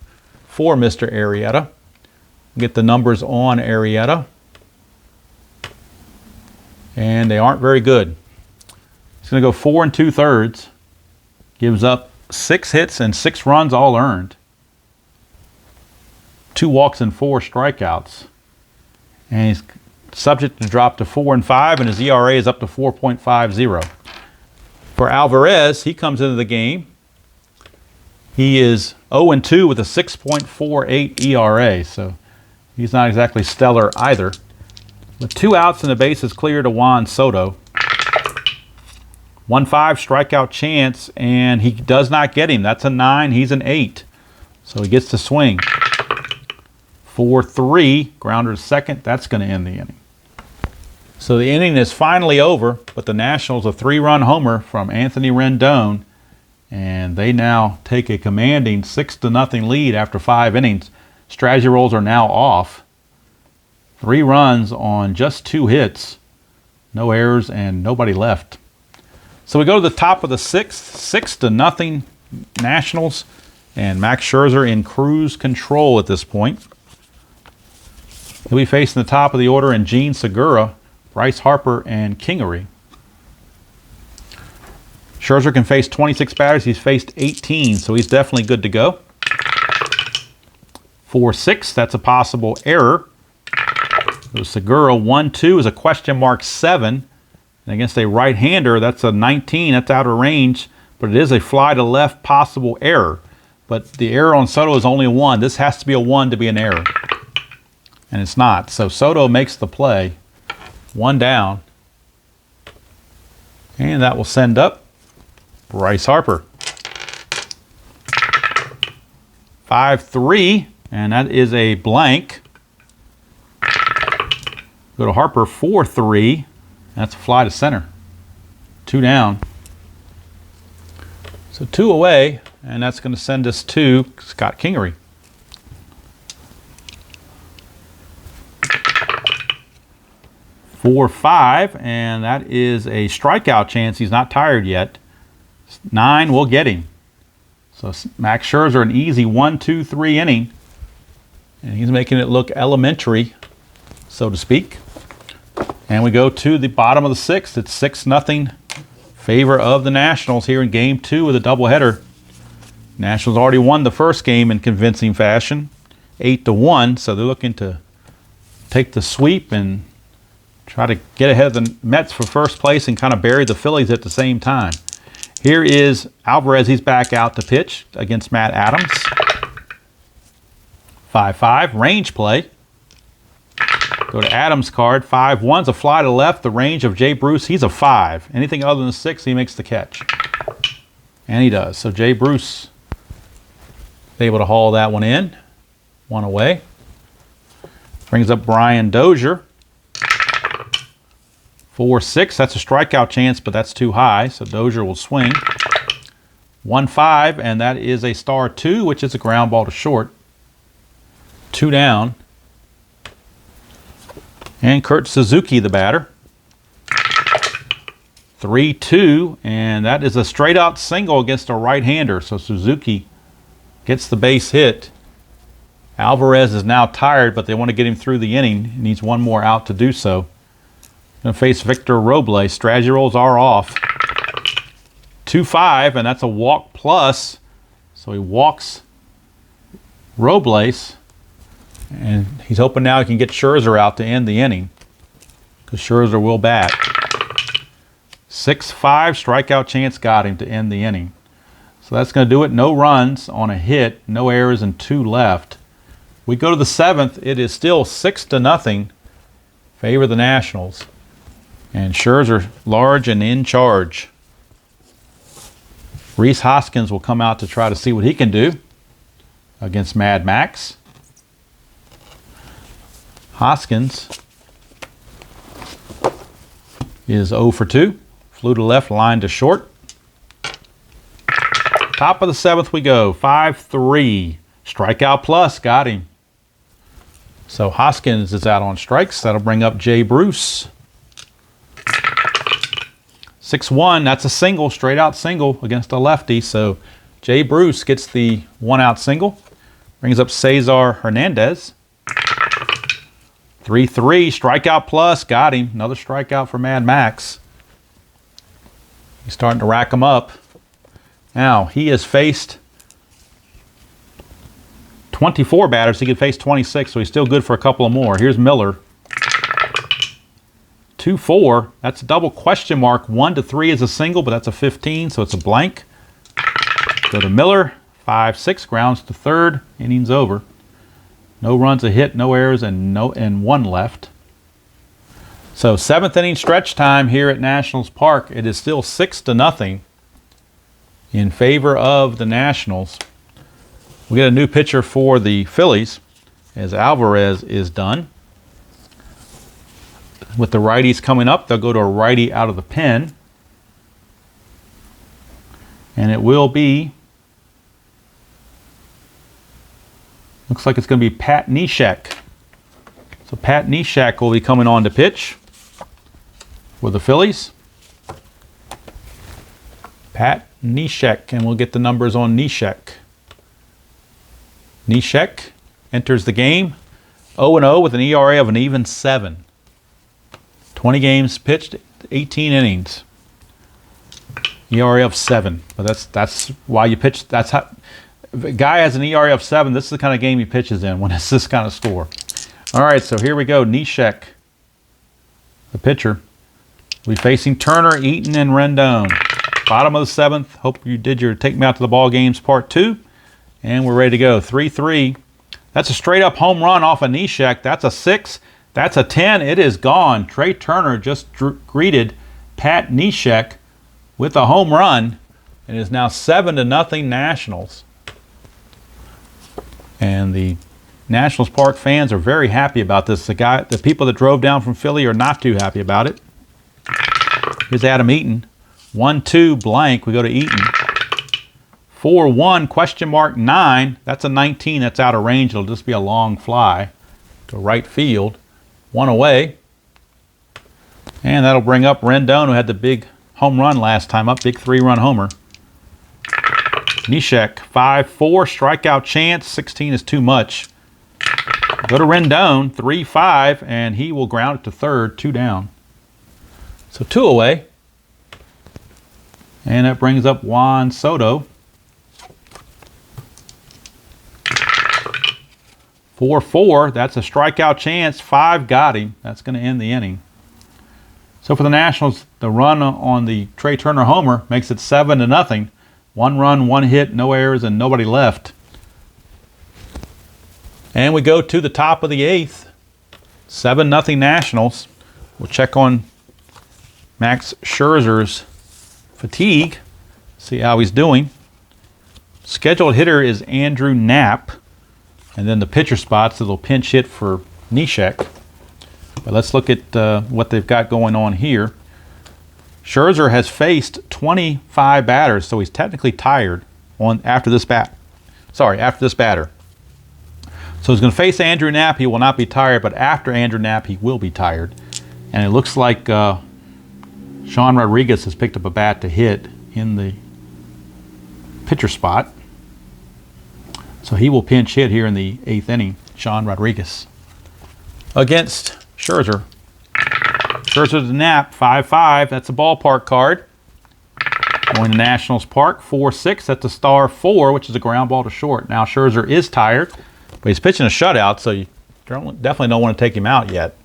for Mr. Arrieta. Get the numbers on Arrieta. And they aren't very good. He's going to go 4 2/3. Gives up 6 hits and 6 runs all earned. 2 walks and 4 strikeouts. And he's subject to drop to 4-5, and his ERA is up to 4.50. For Alvarez, he comes into the game. He is 0-2 with a 6.48 ERA, so he's not exactly stellar either. With 2 outs and the bases clear to Juan Soto. 1-5 strikeout chance, and he does not get him. That's a 9. He's an 8. So he gets to swing. 4-3, grounder to second. That's going to end the inning. So the inning is finally over, but the Nationals a 3-run homer from Anthony Rendon, and they now take a commanding 6-0 lead after 5 innings. Strategy rolls are now off. 3 runs on just 2 hits, no errors, and nobody left. So we go to the top of the 6th, 6-0 Nationals, and Max Scherzer in cruise control at this point. He'll be facing the top of the order in Gene Segura, Bryce Harper, and Kingery. Scherzer can face 26 batters. He's faced 18, so he's definitely good to go. 4-6, that's a possible error. Segura 1-2 is a question mark 7. And against a right-hander, that's a 19. That's out of range, but it is a fly to left possible error. But the error on Soto is only a 1. This has to be a 1 to be an error. And it's not. So Soto makes the play. 1 down. And that will send up Bryce Harper. 5-3, and that is a blank. Go to Harper, 4-3. That's a fly to center. 2 down. So 2 away, and that's going to send us to Scott Kingery. 4-5, and that is a strikeout chance. He's not tired yet. 9 will get him. So Max Scherzer, an easy 1-2-3 inning. And he's making it look elementary, so to speak. And we go to the bottom of the 6th. It's 6-0 favor of the Nationals here in Game 2 of the doubleheader. Nationals already won the first game in convincing fashion, 8-1. So they're looking to take the sweep and try to get ahead of the Mets for first place and kind of bury the Phillies at the same time. Here is Alvarez. He's back out to pitch against Matt Adams. 5-5, range play. Go to Adams' card. 5-1's a fly to left. The range of Jay Bruce, he's a 5. Anything other than a 6, he makes the catch. And he does. So Jay Bruce able to haul that one in. One away. Brings up Brian Dozier. 4-6. That's a strikeout chance, but that's too high. So Dozier will swing. 1-5, and that is a star 2, which is a ground ball to short. 2 down. And Kurt Suzuki, the batter. 3-2, and that is a straight out single against a right-hander. So Suzuki gets the base hit. Alvarez is now tired, but they want to get him through the inning. He needs one more out to do so. Going to face Victor Robles. Strategy rolls are off. 2-5, and that's a walk plus. So he walks Robles, and he's hoping now he can get Scherzer out to end the inning, because Scherzer will bat. 6-5, strikeout chance got him to end the inning. So that's going to do it. No runs on a hit, no errors, and 2 left. We go to the 7th. It is still 6-0. Favor the Nationals. And Scherzer large and in charge. Rhys Hoskins will come out to try to see what he can do against Mad Max. Hoskins is 0 for 2. Flew to left, line to short. Top of the 7th we go. 5-3. Strikeout plus. Got him. So Hoskins is out on strikes. That'll bring up Jay Bruce. 6-1. That's a single. Straight out single against a lefty. So Jay Bruce gets the 1-out single. Brings up Cesar Hernandez. 3-3. Strikeout plus. Got him. Another strikeout for Mad Max. He's starting to rack them up. Now, he has faced 24 batters. He could face 26, so he's still good for a couple of more. Here's Miller. 2-4. That's a double question mark. 1-3 is a single, but that's a 15, so it's a blank. Go to Miller. 5-6. Grounds to third. Innings over. No runs, a hit, no errors, and 1 left. So 7th inning stretch time here at Nationals Park. It is still 6-0 in favor of the Nationals. We get a new pitcher for the Phillies as Alvarez is done. With the righties coming up, they'll go to a righty out of the pen. And it will be, looks like it's going to be Pat Neshek. So Pat Neshek will be coming on to pitch for the Phillies. Pat Neshek, and we'll get the numbers on Neshek. Neshek enters the game 0-0 with an ERA of an even 7. 20 games pitched, 18 innings. ERA of 7. But that's why you pitch. That's how. If a guy has an ERA of 7, this is the kind of game he pitches in when it's this kind of score. All right, so here we go. Neshek, the pitcher, will be facing Turner, Eaton, and Rendon. Bottom of the 7th. Hope you did your Take Me Out to the Ball Games Part 2. And we're ready to go. 3-3. That's a straight-up home run off of Neshek. That's a 6. That's a 10. It is gone. Trey Turner just greeted Pat Neshek with a home run. It is now 7-0 Nationals. And the Nationals Park fans are very happy about this. The people that drove down from Philly are not too happy about it. Here's Adam Eaton. 1-2 blank. We go to Eaton. 4-1 question mark 9. That's a 19. That's out of range. It'll just be a long fly to right field. 1 away. And that'll bring up Rendon, who had the big home run last time up. Big 3-run homer. Neshek, 5-4, strikeout chance. 16 is too much. Go to Rendon, 3-5, and he will ground it to third, 2 down. So 2 away. And that brings up Juan Soto. 4-4, that's a strikeout chance. 5 got him. That's going to end the inning. So for the Nationals, the run on the Trey Turner homer makes it 7-0. 1 run, 1 hit, no errors, and nobody left. And we go to the top of the 8th. 7-0 Nationals. We'll check on Max Scherzer's fatigue. See how he's doing. Scheduled hitter is Andrew Knapp. And then the pitcher spots, a little pinch hit for Neshek. But let's look at what they've got going on here. Scherzer has faced 25 batters, so he's technically tired after this batter. So he's going to face Andrew Knapp. He will not be tired, but after Andrew Knapp, he will be tired. And it looks like Sean Rodriguez has picked up a bat to hit in the pitcher spot. So he will pinch hit here in the 8th inning, Sean Rodriguez. Against Scherzer. Scherzer to Knapp, 5-5. That's a ballpark card. Going to Nationals Park, 4-6. That's a star 4, which is a ground ball to short. Now Scherzer is tired, but he's pitching a shutout, so you definitely don't want to take him out yet.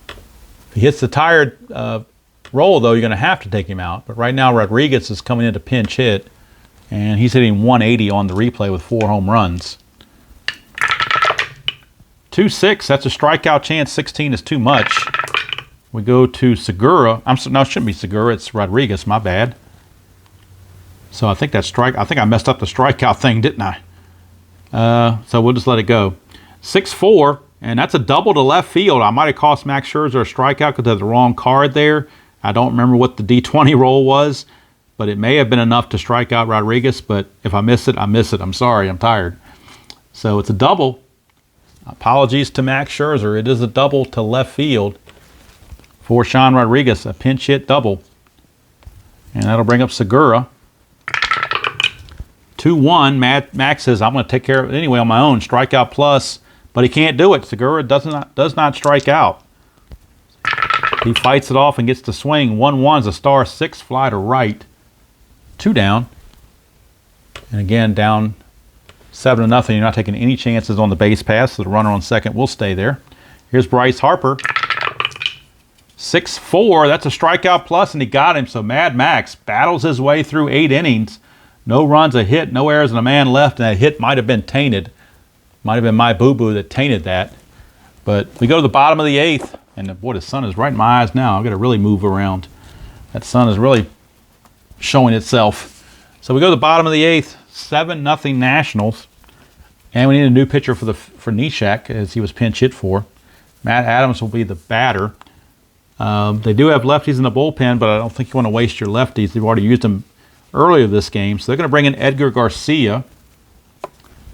If he hits the tired roll, though, you're going to have to take him out. But right now Rodriguez is coming in to pinch hit, and he's hitting 180 on the replay with 4 home runs. 2-6, that's a strikeout chance. 16 is too much. We go to Segura. No, it shouldn't be Segura. It's Rodriguez. My bad. So I think I messed up the strikeout thing, didn't I? So we'll just let it go. 6-4, and that's a double to left field. I might have cost Max Scherzer a strikeout because of the wrong card there. I don't remember what the D20 roll was, but it may have been enough to strike out Rodriguez. But if I miss it, I miss it. I'm sorry. I'm tired. So it's a double. Apologies to Max Scherzer. It is a double to left field for Sean Rodriguez, a pinch hit double. And that'll bring up Segura. 2-1. Max says, I'm going to take care of it anyway on my own. Strikeout plus, but he can't do it. Segura does not strike out. He fights it off and gets to swing. 1-1 is a star 6, fly to right. 2 down. And again, down 7-0. You're not taking any chances on the base pass, so the runner on second will stay there. Here's Bryce Harper. 6-4. That's a strikeout plus, and he got him. So Mad Max battles his way through 8 innings. No runs, a hit, no errors, and a man left. And that hit might have been tainted. Might have been my boo-boo that tainted that. But we go to the bottom of the 8th. And boy, the sun is right in my eyes now. I've got to really move around. That sun is really showing itself. So we go to the bottom of the 8th. 7-0 Nationals. And we need a new pitcher for Neshek, as he was pinch hit for. Matt Adams will be the batter. They do have lefties in the bullpen, but I don't think you want to waste your lefties. They've already used them earlier this game. So they're going to bring in Edgar Garcia.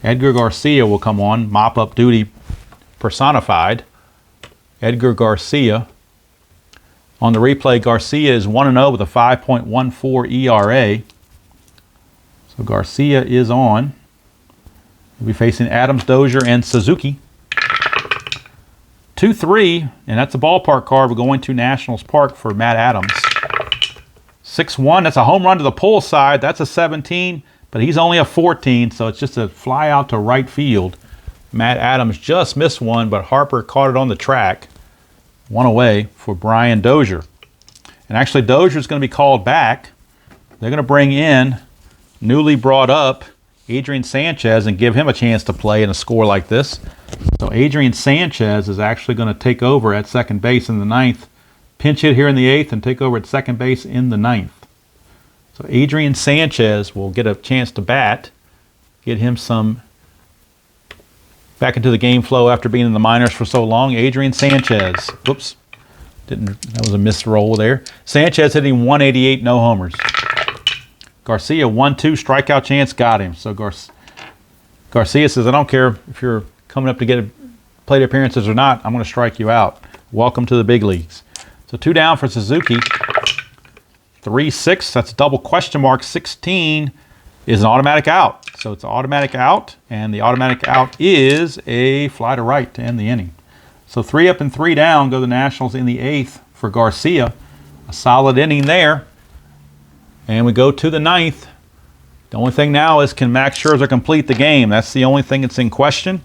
Edgar Garcia will come on, mop-up duty personified. Edgar Garcia. On the replay, Garcia is 1-0 with a 5.14 ERA. So Garcia is on. He'll be facing Adams, Dozier, and Suzuki. 2-3, and that's a ballpark card. We're going to Nationals Park for Matt Adams. 6-1, that's a home run to the pull side. That's a 17, but he's only a 14, so it's just a fly out to right field. Matt Adams just missed one, but Harper caught it on the track. 1 away for Brian Dozier. And actually, Dozier's going to be called back. They're going to bring in newly brought up Adrian Sanchez and give him a chance to play in a score like this. So Adrian Sanchez is actually going to take over at second base in the 9th. Pinch hit here in the 8th and take over at second base in the 9th. So Adrian Sanchez will get a chance to bat, get him some back into the game flow after being in the minors for so long. Adrian Sanchez. Whoops. That was a missed roll there. Sanchez hitting 188, no homers. Garcia, 1-2, strikeout chance, got him. So Garcia says, I don't care if you're coming up to get plate appearances or not, I'm going to strike you out. Welcome to the big leagues. So 2 down for Suzuki. 3-6, that's a double question mark. 16 is an automatic out. So it's an automatic out, and the automatic out is a fly to right to end the inning. So 3 up and 3 down go the Nationals in the 8th for Garcia. A solid inning there. And we go to the 9th. The only thing now is, can Max Scherzer complete the game? That's the only thing that's in question.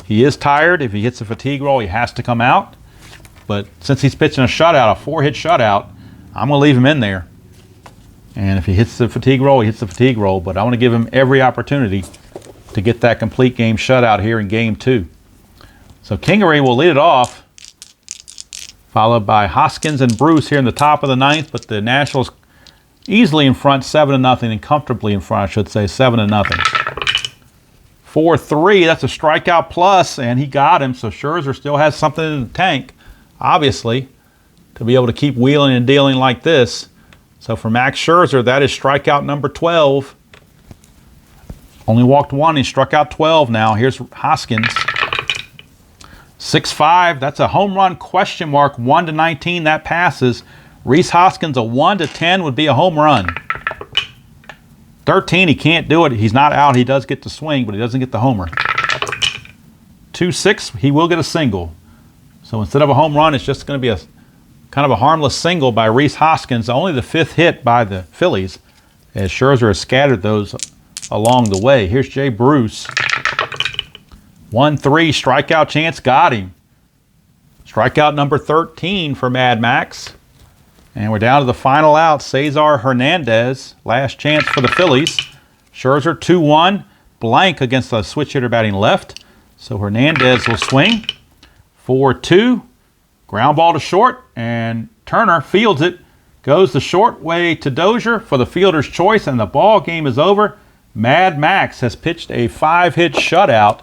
He is tired. If he hits a fatigue roll, he has to come out. But since he's pitching a shutout, a 4-hit shutout, I'm going to leave him in there. And if he hits the fatigue roll, he hits the fatigue roll. But I want to give him every opportunity to get that complete game shutout here in Game 2. So Kingery will lead it off, followed by Hoskins and Bruce here in the top of the 9th. But the Nationals easily in front 7-0, and comfortably in front, I should say, 7-0. 4-3, that's a strikeout plus, and he got him, so Scherzer still has something in the tank, obviously, to be able to keep wheeling and dealing like this. So for Max Scherzer, that is strikeout number 12. Only walked one, he struck out 12 now. Here's Hoskins. 6-5, that's a home run question mark, 1-19, that passes. Rhys Hoskins, a 1-10 would be a home run. 13, he can't do it. He's not out. He does get the swing, but he doesn't get the homer. 2-6, he will get a single. So instead of a home run, it's just going to be a kind of a harmless single by Rhys Hoskins, only the 5th hit by the Phillies, as Scherzer has scattered those along the way. Here's Jay Bruce. 1-3, strikeout chance, got him. Strikeout number 13 for Mad Max. And we're down to the final out, Cesar Hernandez. Last chance for the Phillies. Scherzer 2-1, blank against a switch hitter batting left. So Hernandez will swing. 4-2, ground ball to short, and Turner fields it. Goes the short way to Dozier for the fielder's choice, and the ball game is over. Mad Max has pitched a 5-hit shutout,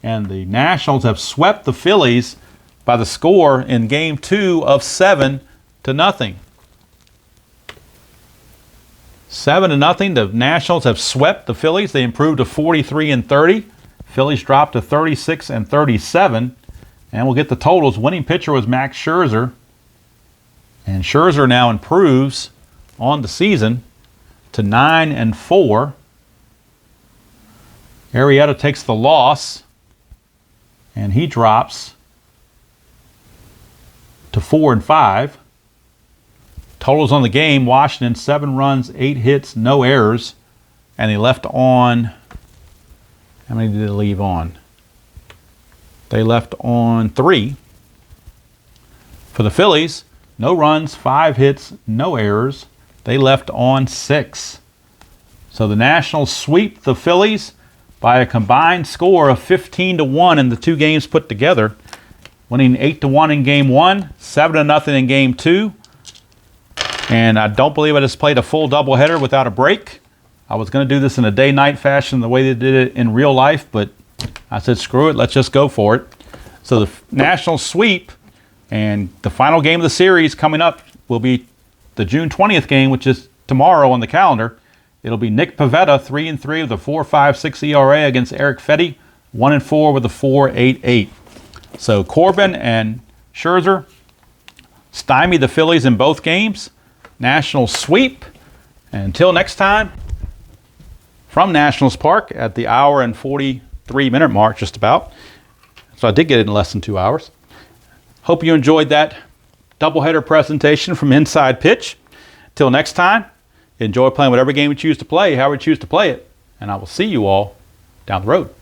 and the Nationals have swept the Phillies by the score in Game 2 of 7-0. 7-0, the Nationals have swept the Phillies. They improved to 43-30. Phillies dropped to 36-37. And we'll get the totals. Winning pitcher was Max Scherzer. And Scherzer now improves on the season to 9-4. Arrieta takes the loss, and he drops to 4-5. Totals on the game, Washington, 7 runs, 8 hits, no errors. And they left on, how many did they leave on? They left on 3. For the Phillies, no runs, 5 hits, no errors. They left on 6. So the Nationals sweep the Phillies by a combined score of 15-1 in the 2 games put together, winning 8-1 in Game 1, 7-0 in Game 2. And I don't believe I just played a full doubleheader without a break. I was going to do this in a day-night fashion the way they did it in real life, but I said, screw it, let's just go for it. So the Nationals sweep, and the final game of the series coming up will be the June 20th game, which is tomorrow on the calendar. It'll be Nick Pivetta, 3-3 with a 4.56 ERA against Eric Fetty, 1-4 with a 4.88. So Corbin and Scherzer stymie the Phillies in both games. Nationals sweep. And until next time, from Nationals Park at the hour and 43-minute mark, just about. So I did get it in less than 2 hours. Hope you enjoyed that doubleheader presentation from Inside Pitch. Till next time, enjoy playing whatever game you choose to play, however you choose to play it. And I will see you all down the road.